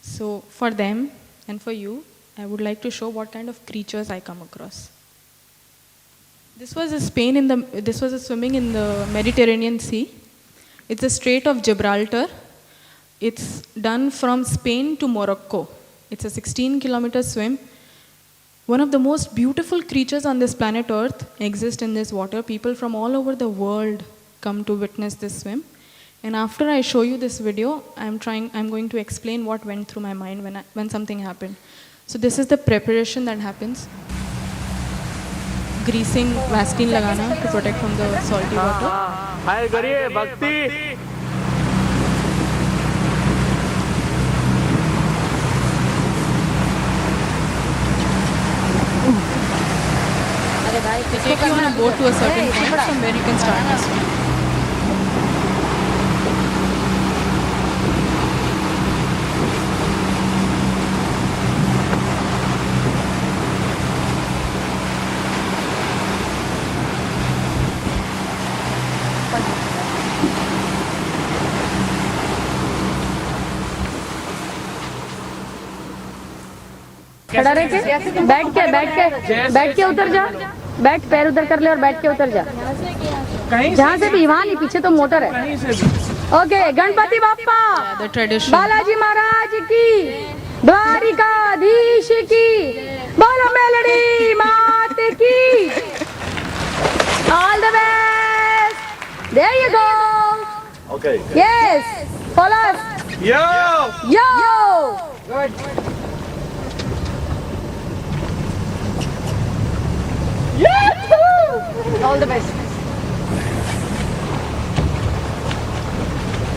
So for them and for you, I would like to show what kind of creatures I come across. This was a swimming in the Mediterranean Sea. It's the Strait of Gibraltar. It's done from Spain to Morocco. It's a 16-kilometer swim. One of the most beautiful creatures on this planet Earth exist in this water. People from all over the world come to witness this swim. And after I show you this video, I'm going to explain what went through my mind when something happened. So this is the preparation that happens. Greasing, Vaseline lagana to protect from the salty water. हाय करिए भक्ति They take you on a boat to a certain point from where you can start to swim. खड़ा रह के बैठ के उतर जा, बैठ पैर उधर कर ले और बैठ के उतर जा, जहाँ से भी, वहाँ नहीं, पीछे तो मोटर है। Okay, Ganpati Bappa, The tradition. Balaji Maharaj की, द्वारिकाधीश की, बोलो मेलडी मात की। All the best. There you go. Okay yes, follow us. Yo good. All the best.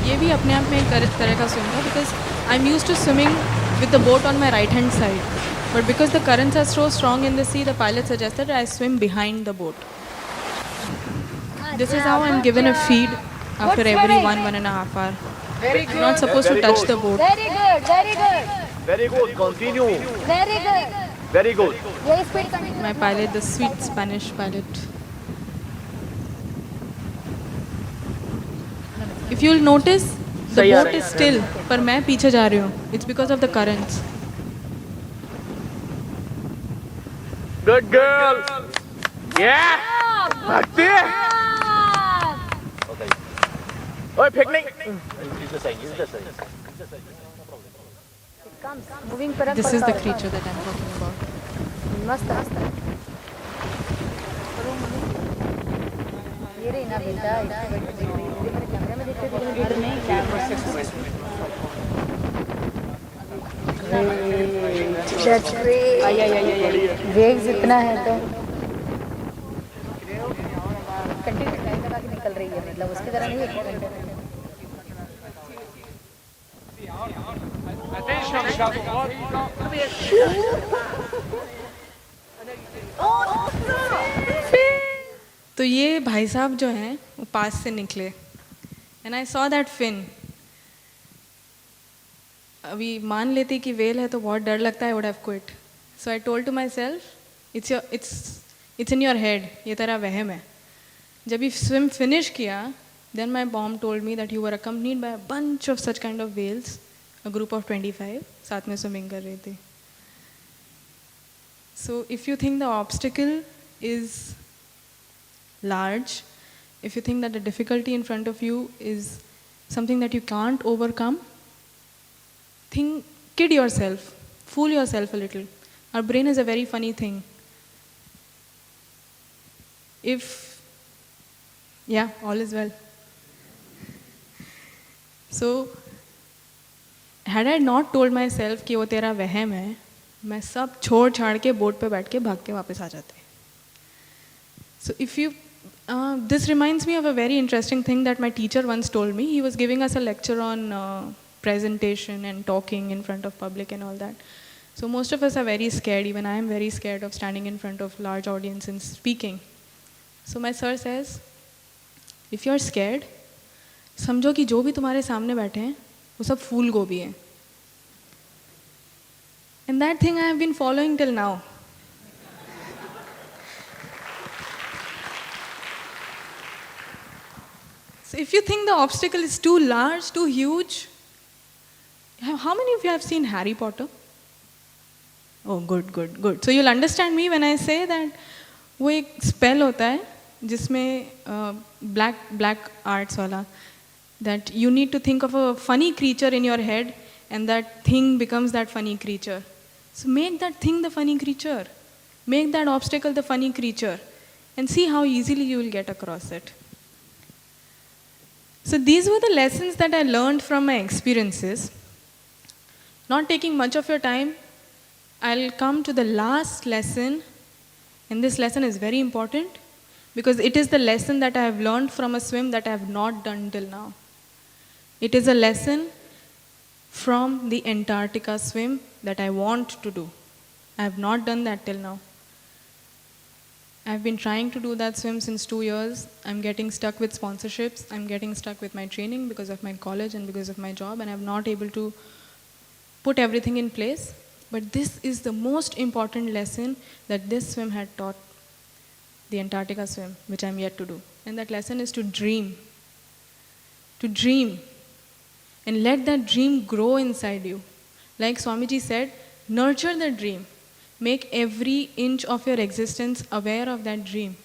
ये भी अपने आप में एक तरह का swim था because I'm used to swimming with the boat on my right hand side. But because the currents are so strong in the sea, the pilot suggested I swim behind the boat. This is how I'm given a feed after every 1.5 hours. Very I'm not supposed to touch the boat. Very good, very good, very good continue very good. Very good यही speed continue. My pilot, the sweet Spanish pilot. If you'll notice, the boat is still, पर मैं पीछे जा रही हूँ. It's because of the currents. Good girl या भक्ति ओए पिकनिक मूविंग पर This is the creature that I'm talking about. मस्त मस्त। ये रही ना बेटा, कैमरे में देखते थे नहीं, कैमरा वेव्स इतना है तो कंटिन्यू टाइम लगा के निकल रही है, मतलब उसकी तरह नहीं है। तो ये भाई साहब जो हैं वो पास से निकले and I saw that fin. अभी मान लेती कि वेल है तो बहुत डर लगता है, would have quit. So I told to myself it's in your head, ये तेरा वहम है। जब ये स्विम फिनिश किया then my mom told me that you were accompanied by a bunch of such kind of whales, a group of 25 साथ में swimming कर रहे थे। So if you think the obstacle is large, if you think that the difficulty in front of you is something that you can't overcome, kid yourself, fool yourself a little. Our brain is a very funny thing. All is well. So, had I not told myself कि वो तेरा वहम है, मैं सब छोड़ छाड़ के बोट पे बैठ के भाग के वापस आ जाते. So this reminds me of a very interesting thing that my teacher once told me. He was giving us a lecture on presentation and talking in front of public and all that. So most of us are very scared. Even I am very scared of standing in front of large audience and speaking. So my sir says, if you are scared, समझो कि जो भी तुम्हारे सामने बैठे हैं वो सब फूल गोभी हैं. And that thing I have been following till now. So if you think the obstacle is too large, too huge, how many of you have seen Harry Potter? Oh, good. So you'll understand me when I say that वो एक spell होता है जिसमें black arts वाला, that you need to think of a funny creature in your head and that thing becomes that funny creature. So make that thing the funny creature. Make that obstacle the funny creature and see how easily you will get across it. So these were the lessons that I learned from my experiences. Not taking much of your time, I'll come to the last lesson, and this lesson is very important because it is the lesson that I have learned from a swim that I have not done till now. It is a lesson from the Antarctica swim that I want to do. I have not done that till now. I've been trying to do that swim since 2 years. I'm getting stuck with sponsorships. I'm getting stuck with my training because of my college and because of my job, and I'm not able to put everything in place. But this is the most important lesson that this swim had taught, the Antarctica swim, which I'm yet to do. And that lesson is to dream. To dream. And let that dream grow inside you. Like Swamiji said, nurture the dream. Make every inch of your existence aware of that dream.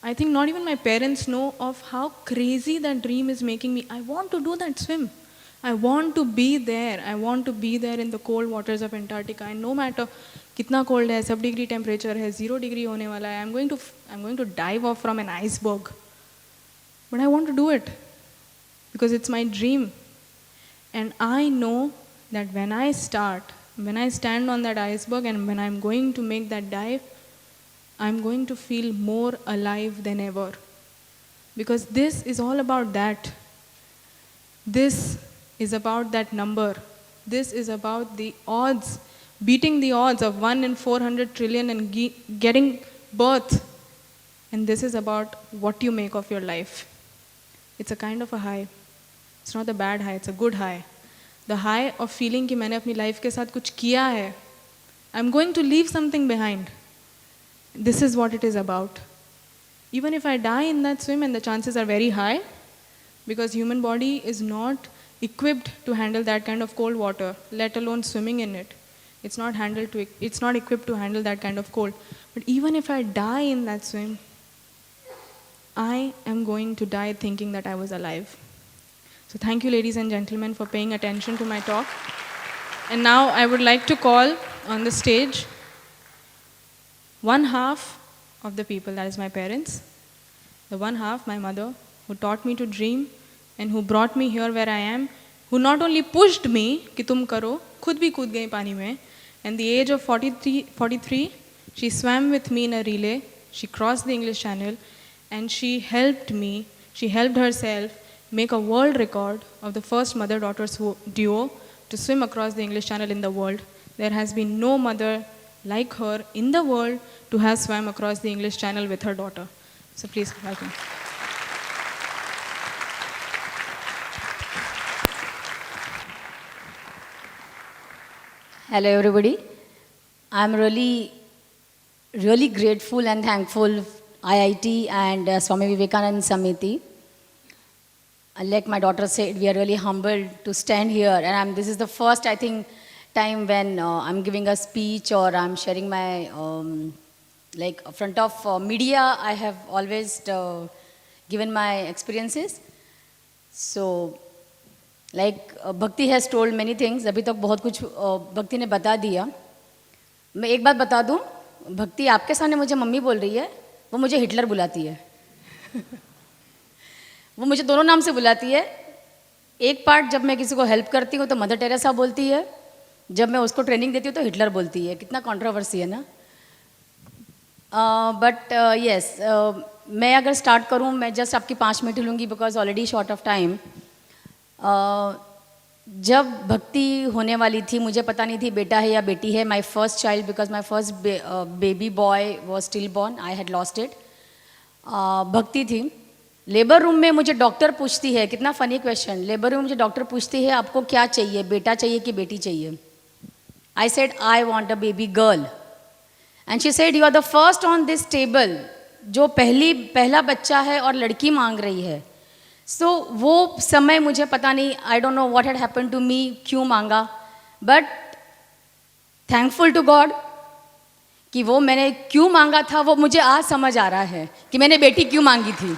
I think not even my parents know of how crazy that dream is making me. I want to do that swim. I want to be there. I want to be there in the cold waters of Antarctica. And no matter कितना cold है, sub-degree temperature है, 0 degree होने वाला है, I'm going to dive off from an iceberg. But I want to do it because it's my dream. And I know that when I stand on that iceberg and when I'm going to make that dive, I'm going to feel more alive than ever. Because this is all about that. This is about that number. This is about the odds, beating the odds of 1 in 400 trillion and getting birth. And this is about what you make of your life. It's a kind of a high. It's not a bad high, it's a good high. The high of feeling कि मैंने अपनी life के साथ कुछ किया है. I'm going to leave something behind. This is what it is about. Even if I die in that swim, and the chances are very high, because human body is not equipped to handle that kind of cold water, let alone swimming in it. It's not equipped to handle that kind of cold. But even if I die in that swim, I am going to die thinking that I was alive. So thank you, ladies and gentlemen, for paying attention to my talk. And now I would like to call on the stage one half of the people, that is my parents, the one half, my mother, who taught me to dream and who brought me here where I am, who not only pushed me कि तुम करो, खुद भी कूद गई पानी में. And the age of 43, she swam with me in a relay. She crossed the English Channel, and she helped herself make a world record of the first mother-daughter duo to swim across the English Channel in the world. There has been no mother like her in the world to have swam across the English Channel with her daughter. So please welcome. Hello everybody. I'm really grateful and thankful IIT and Swami Vivekananda Samiti. Like my daughter said, we are really humbled to stand here, and this is the first, I think, time when I'm giving a speech or I'm sharing my, front of media. I have always given my experiences. So like भक्ति has told many things, अभी तक बहुत कुछ भक्ति ने बता दिया। मैं एक बात बता दूं, भक्ति आपके सामने मुझे मम्मी बोल रही है, वो मुझे हिटलर बुलाती है। वो मुझे दोनों नाम से बुलाती है। एक पार्ट जब मैं किसी को हेल्प करती हूँ तो मदर टेरेसा बोलती है, जब मैं उसको ट्रेनिंग देती हूँ तो हिटलर बोलती है। कितना कंट्रोवर्सी है ना। बट यस, मैं अगर स्टार्ट करूँ, मैं जस्ट आपकी 5 मिनट लूँगी because already short of time. जब भक्ति होने वाली थी, मुझे पता नहीं थी बेटा है या बेटी है। My first child, because my first baby boy was still born, I had lost it. भक्ति थी। लेबर रूम में मुझे डॉक्टर पूछती है, कितना फनी क्वेश्चन, लेबर रूम में मुझे डॉक्टर पूछती है आपको क्या चाहिए, बेटा चाहिए कि बेटी चाहिए। I said I want a baby girl and she said you are the first on this table जो पहला बच्चा है और लड़की मांग रही है। सो वो समय मुझे पता नहीं, I don't know what had happened to me, क्यों मांगा, बट थैंकफुल टू गॉड कि वो मैंने क्यों मांगा था वो मुझे आज समझ आ रहा है कि मैंने बेटी क्यों मांगी थी।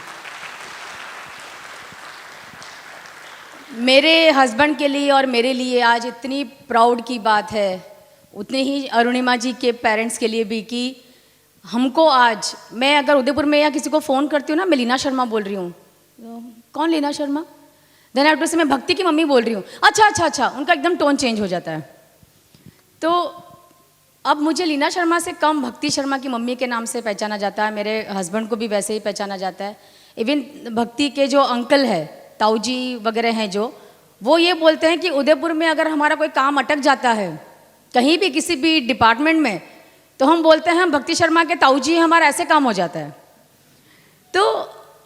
मेरे हस्बैंड के लिए और मेरे लिए आज इतनी प्राउड की बात है, उतनी ही अरुणिमा जी के पेरेंट्स के लिए भी, कि हमको आज, मैं अगर उदयपुर में या किसी को फ़ोन करती हूँ ना, मैं लीना शर्मा बोल रही हूँ, कौन लीना शर्मा, देन आफ्टर से मैं भक्ति की मम्मी बोल रही हूँ, अच्छा अच्छा अच्छा, उनका एकदम टोन चेंज हो जाता है। तो अब मुझे लीना शर्मा से कम भक्ति शर्मा की मम्मी के नाम से पहचाना जाता है, मेरे हस्बैंड को भी वैसे ही पहचाना जाता है। इवन भक्ति के जो अंकल है, ताऊ जी वगैरह हैं जो, वो ये बोलते हैं कि उदयपुर में अगर हमारा कोई काम अटक जाता है कहीं भी किसी भी डिपार्टमेंट में, तो हम बोलते हैं भक्ति शर्मा के ताऊ जी, हमारा ऐसे काम हो जाता है। तो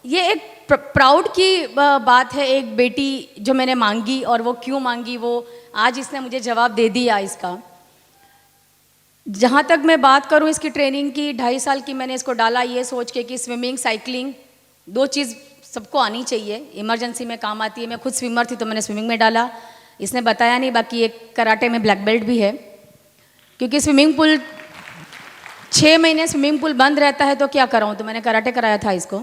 ये एक प्राउड की बात है, एक बेटी जो मैंने मांगी, और वो क्यों मांगी वो आज इसने मुझे जवाब दे दिया इसका। जहाँ तक मैं बात करूँ इसकी ट्रेनिंग की, 2.5 साल की मैंने इसको डाला ये सोच के कि स्विमिंग, साइकिलिंग, 2 चीज़ सबको आनी चाहिए, इमरजेंसी में काम आती है। मैं खुद स्विमर थी तो मैंने स्विमिंग में डाला, इसने बताया नहीं, बाकी एक कराटे में ब्लैक बेल्ट भी है। क्योंकि स्विमिंग पूल 6 महीने स्विमिंग पूल बंद रहता है तो क्या कराऊँ, तो मैंने कराटे कराया था इसको।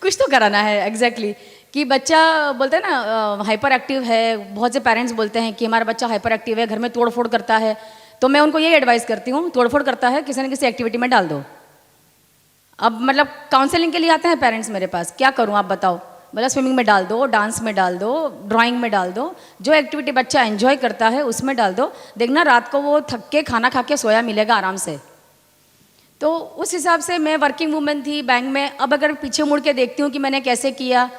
कुछ तो कराना है एग्जैक्टली कि बच्चा बोलते हैं ना हाइपर एक्टिव है, बहुत से पेरेंट्स बोलते हैं कि हमारा बच्चा हाइपर एक्टिव है, घर में तोड़ फोड़ करता है, तो मैं उनको ये एडवाइस करती हूँ, तोड़ फोड़ करता है किसी न किसी एक्टिविटी में डाल दो। अब मतलब काउंसलिंग के लिए आते हैं पेरेंट्स मेरे पास, क्या करूँ आप बताओ, बोला स्विमिंग में डाल दो, डांस में डाल दो, ड्राइंग में डाल दो, जो एक्टिविटी बच्चा एंजॉय करता है उसमें डाल दो, देखना रात को वो थक के खाना खा के सोया मिलेगा आराम से। तो उस हिसाब से मैं वर्किंग वूमेन थी बैंक में। अब अगर पीछे मुड़ के देखती हूँ कि मैंने कैसे किया,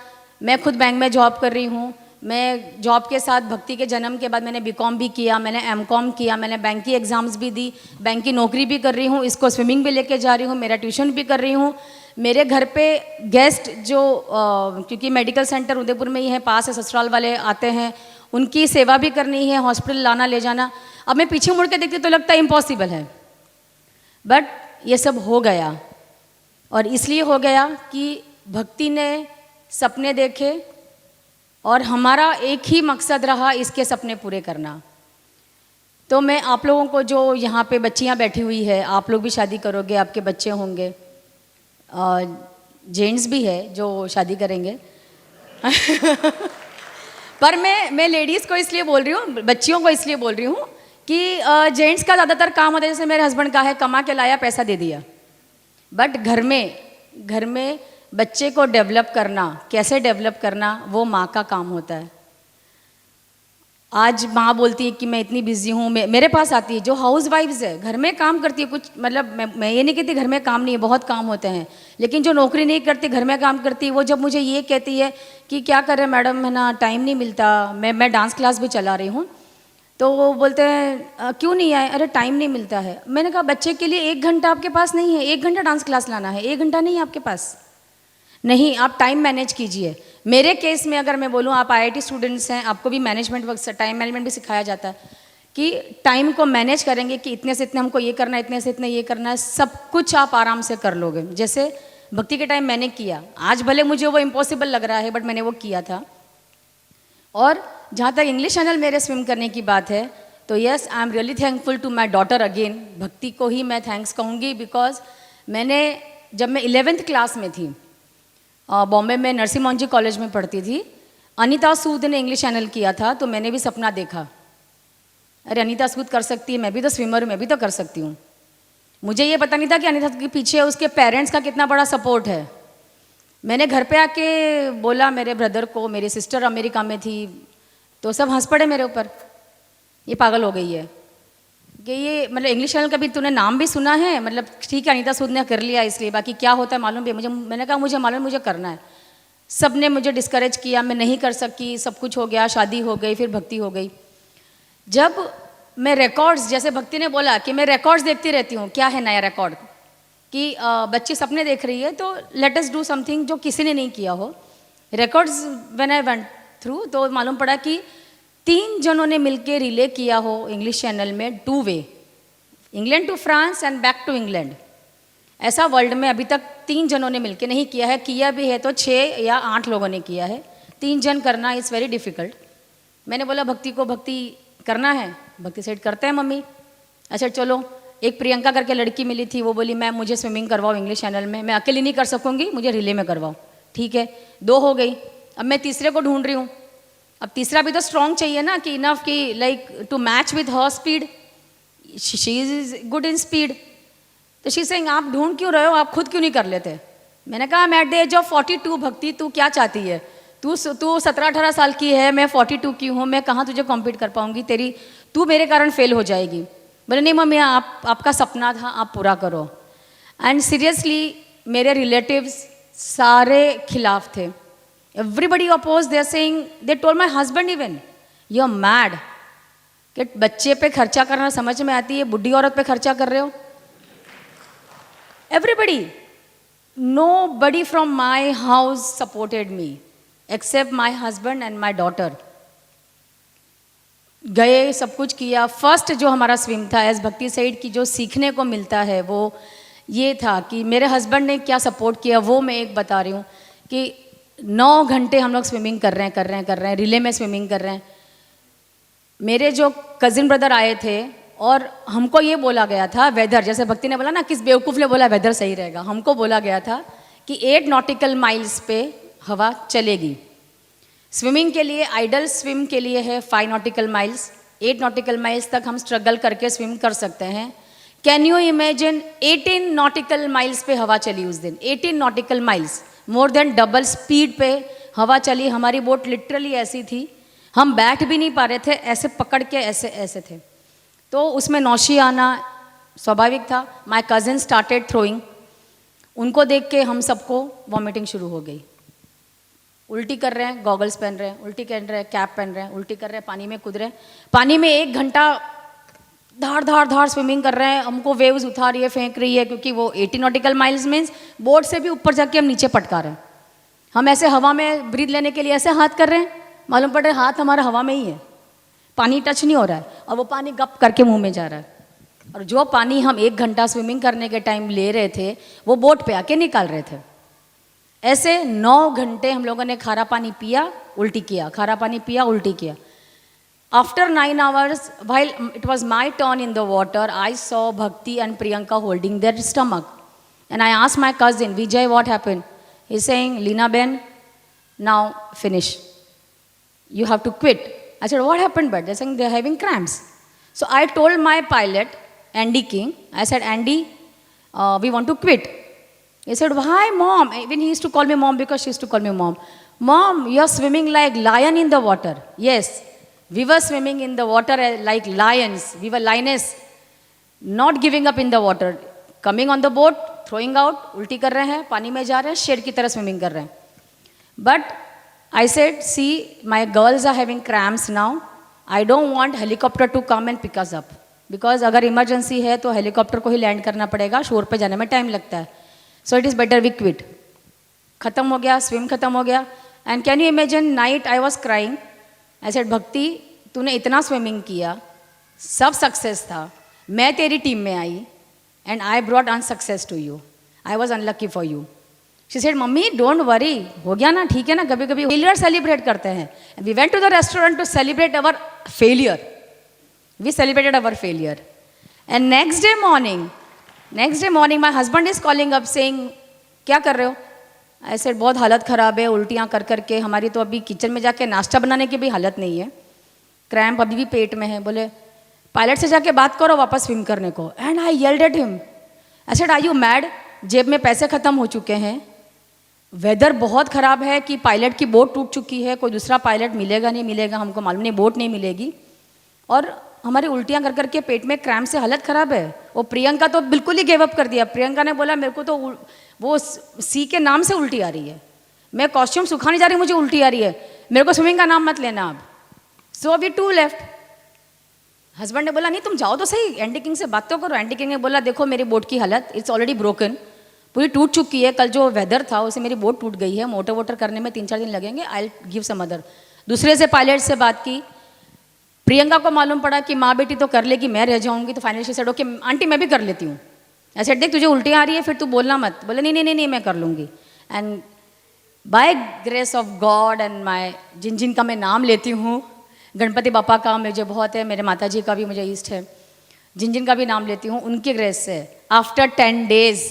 मैं खुद बैंक में जॉब कर रही हूँ। मैं जॉब के साथ भक्ति के जन्म के बाद मैंने बीकॉम भी किया, मैंने एमकॉम किया, मैंने बैंक की एग्ज़ाम्स भी दी, बैंक की नौकरी भी कर रही हूँ, इसको स्विमिंग भी लेके जा रही हूँ, मेरा ट्यूशन भी कर रही हूँ। मेरे घर पे गेस्ट जो क्योंकि मेडिकल सेंटर उदयपुर में ही है, पास है, ससुराल वाले आते हैं, उनकी सेवा भी करनी है, हॉस्पिटल लाना ले जाना। अब मैं पीछे मुड़ के देखती तो लगता है इम्पॉसिबल है, बट ये सब हो गया। और इसलिए हो गया कि भक्ति ने सपने देखे और हमारा एक ही मकसद रहा इसके सपने पूरे करना। तो मैं आप लोगों को, जो यहाँ पे बच्चियाँ बैठी हुई है, आप लोग भी शादी करोगे, आपके बच्चे होंगे, जेंट्स भी है जो शादी करेंगे पर मैं लेडीज़ को इसलिए बोल रही हूँ, बच्चियों को इसलिए बोल रही हूँ कि जेंट्स का ज़्यादातर काम होता है, जैसे मेरे हस्बैंड का है, कमा के लाया पैसा दे दिया, बट घर में बच्चे को डेवलप करना, कैसे डेवलप करना, वो माँ का काम होता है। आज माँ बोलती है कि मैं इतनी बिजी हूँ, मेरे पास आती है जो हाउस वाइफ्स है, घर में काम करती है, कुछ मतलब मैं ये नहीं कहती घर में काम नहीं है, बहुत काम होते हैं, लेकिन जो नौकरी नहीं करती, घर में काम करती है, वो जब मुझे ये कहती है कि क्या करें मैडम, है ना, टाइम नहीं मिलता, मैं डांस क्लास भी चला रही हूँ, तो वो बोलते हैं क्यों नहीं आए, अरे टाइम नहीं मिलता है। मैंने कहा बच्चे के लिए 1 घंटा आपके पास नहीं है, 1 घंटा डांस क्लास लाना है, 1 घंटा नहीं है आपके पास, नहीं, आप टाइम मैनेज कीजिए। मेरे केस में अगर मैं बोलूँ, आप IIT स्टूडेंट्स हैं, आपको भी मैनेजमेंट वर्क, टाइम मैनेजमेंट भी सिखाया जाता है कि टाइम को मैनेज करेंगे कि इतने से इतने हमको ये करना है, इतने से इतने ये करना है, सब कुछ आप आराम से कर लोगे। जैसे भक्ति के टाइम मैंने किया, आज भले मुझे वो इम्पॉसिबल लग रहा है, बट मैंने वो किया था। और जहाँ तक इंग्लिश चैनल मेरे स्विम करने की बात है, तो yes, I am really thankful to my daughter again, Bhakti को ही मैं थैंक्स कहूँगी, बिकॉज मैंने, जब मैं 11th क्लास में थी बॉम्बे में नरसिम्हा मोहन जी कॉलेज में पढ़ती थी। अनीता सूद ने इंग्लिश चैनल किया था, तो मैंने भी सपना देखा, अरे अनीता सूद कर सकती है, मैं भी तो स्विमर हूँ, मैं भी तो कर सकती हूँ। मुझे ये पता नहीं था कि अनीता के पीछे उसके पेरेंट्स का कितना बड़ा सपोर्ट है। मैंने घर पे आके बोला मेरे ब्रदर को, मेरी सिस्टर अमेरिका में थी, तो सब हंस पड़े मेरे ऊपर, ये पागल हो गई है कि ये मतलब इंग्लिश चैनल का भी तूने नाम भी सुना है, मतलब ठीक है अनीता सूद ने कर लिया इसलिए, बाकी क्या होता है मालूम भी मुझे। मैंने कहा मुझे मालूम, मुझे करना है। सब ने मुझे डिस्करेज किया, मैं नहीं कर सकी, सब कुछ हो गया, शादी हो गई, फिर भक्ति हो गई। जब मैं रिकॉर्ड्स, जैसे भक्ति ने बोला कि मैं रिकॉर्ड्स देखती रहती हूँ, क्या है नया रिकॉर्ड कि बच्ची सपने देख रही है, तो लेट अस डू समथिंग जो किसी ने नहीं किया हो। Records when I went through, तो मालूम पड़ा कि 3 जनों ने मिलकर रिले किया हो इंग्लिश चैनल में 2 way, England to France and back to England. ऐसा वर्ल्ड में अभी तक 3 जनों ने मिलकर नहीं किया है, किया भी है तो 6 या 8 लोगों ने किया है। 3 जन करना इज़ वेरी डिफ़िकल्ट। मैंने बोला भक्ति को, भक्ति करना है, भक्ति सेट करते हैं मम्मी। अच्छा चलो, एक प्रियंका करके लड़की मिली थी, वो बोली मैम मुझे स्विमिंग करवाओ इंग्लिश चैनल में, मैं अकेली नहीं कर सकूँगी, मुझे रिले में करवाओ। ठीक है, 2 हो गई। अब मैं तीसरे को ढूंढ रही हूँ। अब तीसरा भी तो स्ट्रॉन्ग चाहिए ना, कि इनफ कि like to match with her speed, she is good in speed. तो शी सेइंग आप ढूंढ क्यों रहे हो, आप खुद क्यों नहीं कर लेते। मैंने कहा मैं एट द एज ऑफ 42 भक्ति, तू क्या चाहती है, तू 17-18 साल की है, मैं 42 की हूँ, मैं कहाँ तुझे कॉम्पीट कर पाऊँगी, तू मेरे कारण फेल हो जाएगी। बोले नहीं मम्मी, आपका सपना था, आप पूरा करो। एंड सीरियसली मेरे रिलेटिव्स सारे खिलाफ थे, everybody oppose, they are saying, they told my husband even you are mad, कि बच्चे पे खर्चा करना समझ में आती है, बुढ़ी औरत पे खर्चा कर रहे हो। Everybody, nobody from my house supported me except my husband and my daughter. गए, सब कुछ किया। फर्स्ट जो हमारा स्विम था एज भक्ति साइड की, जो सीखने को मिलता है वो ये था कि मेरे हस्बैंड ने क्या सपोर्ट किया, वो मैं एक बता रही हूँ कि 9 घंटे हम लोग स्विमिंग कर रहे हैं, रिले में स्विमिंग कर रहे हैं। मेरे जो कजिन ब्रदर आए थे और हमको ये बोला गया था, वेदर, जैसे भक्ति ने बोला ना, किस बेवकूफ़ ने बोला वेदर सही रहेगा, हमको बोला गया था कि 8 नॉटिकल माइल्स पे हवा चलेगी। स्विमिंग के लिए, आइडल स्विम के लिए है 5 नॉटिकल माइल्स, 8 नॉटिकल माइल्स तक हम स्ट्रगल करके स्विम कर सकते हैं। Can you imagine 18 nautical miles पे हवा चली उस दिन, 18 nautical miles, more than double speed पे हवा चली। हमारी बोट लिटरली ऐसी थी, हम बैठ भी नहीं पा रहे थे, ऐसे पकड़ के ऐसे ऐसे थे। तो उसमें नौशी आना स्वाभाविक था। माई कजिन स्टार्टेड थ्रोइंग, उनको देख के हम सबको वॉमिटिंग शुरू हो गई। उल्टी कर रहे हैं, गॉगल्स पहन रहे हैं, उल्टी कर रहे हैं, कैप पहन रहे हैं, उल्टी कर रहे हैं, पानी में कूद रहे हैं। पानी में 1 घंटा धार धार धार स्विमिंग कर रहे हैं, हमको वेव्स उठा रही है, फेंक रही है, क्योंकि वो 80 नॉटिकल माइल्स मीन्स बोट से भी ऊपर जाके हम नीचे पटका रहे हैं। हम ऐसे हवा में ब्रीथ लेने के लिए ऐसे हाथ कर रहे हैं, मालूम पड़ रहा है हाथ हमारा हवा में ही है, पानी टच नहीं हो रहा है, और वो पानी गप करके मुंह में जा रहा है। और जो पानी हम 1 घंटा स्विमिंग करने के टाइम ले रहे थे, वो बोट पे आके निकाल रहे थे। ऐसे 9 घंटे हम लोगों ने खारा पानी पिया, उल्टी किया, खारा पानी पिया, उल्टी किया। After 9 hours, while it was my turn in the water, I saw Bhakti and Priyanka holding their stomach. And I asked my cousin, Vijay, what happened? He's saying, Leena Ben, now finish. You have to quit. I said, what happened? But they're saying they're having cramps. So I told my pilot, Andy King, I said, Andy, we want to quit. He said, why mom? Even he used to call me mom because she used to call me mom. Mom, you're swimming like lion in the water. Yes, we were swimming in the water like lions. We were lioness, not giving up in the water. Coming on the boat, throwing out, ulti kar rahe hain, pani mein ja rahe hain, शेर की तरह swimming कर रहे हैं. But I said, see, my girls are having cramps now. I don't want helicopter to come and pick us up. Because अगर emergency है तो helicopter को ही land करना पड़ेगा, शोर पे जाने में time लगता है. So it is better we quit. खत्म हो गया, swim खत्म हो गया. And can you imagine, night I was crying. I said, भक्ति, तूने इतना swimming किया, सब success था, मैं तेरी टीम में आई, and I brought unsuccess to you. I was unlucky for you. She said, mummy don't worry, हो गया ना, ठीक है ना, कभी कभी failure celebrate करते हैं. And we went to the restaurant to celebrate our failure. We celebrated our failure. And next day morning, my husband is calling up saying, क्या कर रहे हो? ऐसे बहुत हालत ख़राब है, उल्टियाँ कर कर के हमारी तो अभी किचन में जाके नाश्ता बनाने की भी हालत नहीं है, क्रैम्प अभी भी पेट में है। बोले पायलट से जाके बात करो वापस स्विम करने को। And I yelled at him, I said are you mad? जेब में पैसे ख़त्म हो चुके हैं, वेदर बहुत ख़राब है कि पायलट की बोट टूट चुकी है, कोई दूसरा पायलट मिलेगा नहीं मिलेगा हमको मालूम नहीं, बोट नहीं मिलेगी, और हमारी उल्टियाँ कर करके पेट में क्रैम्प से हालत ख़राब है। वो प्रियंका तो बिल्कुल ही गिव अप कर दिया। प्रियंका ने बोला मेरे को तो वो सी के नाम से उल्टी आ रही है, मैं कॉस्ट्यूम सुखाने जा रही हूँ, मुझे उल्टी आ रही है, मेरे को स्विमिंग का नाम मत लेना अब। So we two left. Husband ने बोला नहीं तुम जाओ तो सही, एंडी किंग से बात तो करो। एंडी किंग ने बोला देखो मेरी बोट की हालत इट्स ऑलरेडी ब्रोकन, पूरी टूट चुकी है, कल जो वेदर था उससे मेरी बोट टूट गई है, मोटर वोटर करने में 3-4 दिन लगेंगे, I will give some other. दूसरे से पायलट से बात की, प्रियंका को मालूम पड़ा कि माँ बेटी तो कर लेगी, मैं रह जाऊंगी, तो finally she said okay aunty मैं भी कर लेती हूँ। ऐसे देख तुझे उल्टियाँ आ रही है फिर तू बोलना मत। बोले नहीं नहीं नहीं नहीं मैं कर लूँगी। And by grace of God and my जिन जिन का मैं नाम लेती हूँ, गणपति बापा का मुझे बहुत है, मेरे माता जी का भी मुझे ईस्ट है, जिन जिन का भी नाम लेती हूँ उनके ग्रेस से आफ्टर 10 डेज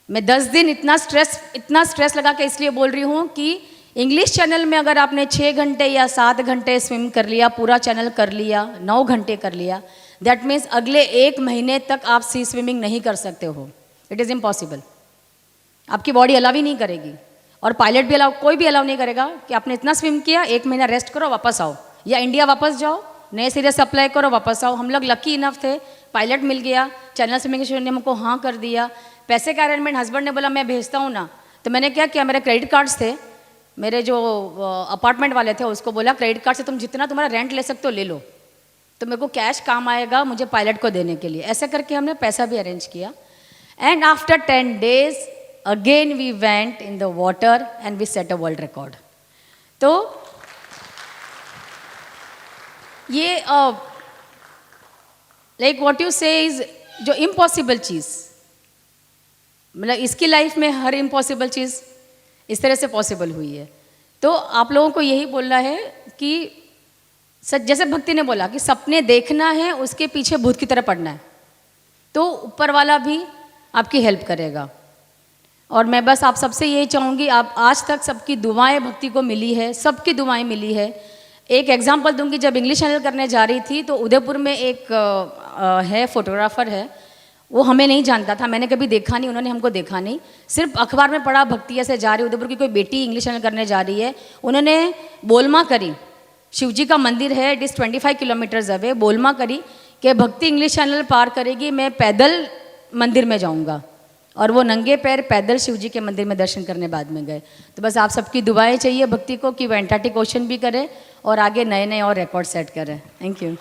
मैं 10 दिन इतना स्ट्रेस लगा के इसलिए बोल रही हूँ कि इंग्लिश चैनल में अगर आपने 6 घंटे या 7 घंटे स्विम कर लिया, पूरा चैनल कर लिया, 9 घंटे कर लिया, दैट मीन्स अगले 1 महीने तक आप सी स्विमिंग नहीं कर सकते हो। इट इज़ इम्पॉसिबल, आपकी बॉडी अलाउ ही नहीं करेगी, और पायलट भी अलाउ, कोई भी अलाउ नहीं करेगा कि आपने इतना स्विम किया 1 महीना रेस्ट करो वापस आओ, या इंडिया वापस जाओ नए सिरे से अप्लाई करो वापस आओ। हम लोग लकी इनफ थे, पायलट मिल गया, चैनल स्विमिंग ने हमको हाँ कर दिया। पैसे का अरेंजमेंट हस्बैंड ने बोला मैं भेजता हूँ ना, तो मैंने क्या किया, मेरे क्रेडिट कार्ड्स थे, मेरे जो अपार्टमेंट वाले थे उसको बोला क्रेडिट कार्ड से तुम जितना तुम्हारा रेंट ले सकते हो ले लो, तो मेरे को कैश काम आएगा मुझे पायलट को देने के लिए। ऐसे करके हमने पैसा भी अरेंज किया। And after 10 days again we went in the water and we set a world record. तो ये like what you say is जो इम्पॉसिबल चीज़, मतलब इसकी लाइफ में हर इम्पॉसिबल चीज़ इस तरह से पॉसिबल हुई है। तो आप लोगों को यही बोलना है कि जैसे भक्ति ने बोला कि सपने देखना है, उसके पीछे भूत की तरह पड़ना है, तो ऊपर वाला भी आपकी हेल्प करेगा। और मैं बस आप सबसे यही चाहूँगी, आप आज तक सबकी दुआएं भक्ति को मिली है, सबकी दुआएं मिली है। एक एग्जांपल दूंगी, जब इंग्लिश चैनल करने जा रही थी तो उदयपुर में एक है फोटोग्राफर है, वो हमें नहीं जानता था, मैंने कभी देखा नहीं, उन्होंने हमको देखा नहीं, सिर्फ अखबार में पढ़ा भक्ति ऐसे जा रही, उदयपुर की कोई बेटी इंग्लिश चैनल करने जा रही है, उन्होंने बोलमा करी, शिव जी का मंदिर है, इट इज़ 25 किलोमीटर्स अवे, बोलमा करी कि भक्ति इंग्लिश चैनल पार करेगी, मैं पैदल मंदिर में जाऊंगा, और वो नंगे पैर पैदल शिव जी के मंदिर में दर्शन करने बाद में गए। तो बस आप सबकी दुआएं चाहिए भक्ति को कि वो एंटार्क्टिक ओशन भी करे और आगे नए नए और रिकॉर्ड सेट करे। Thank you.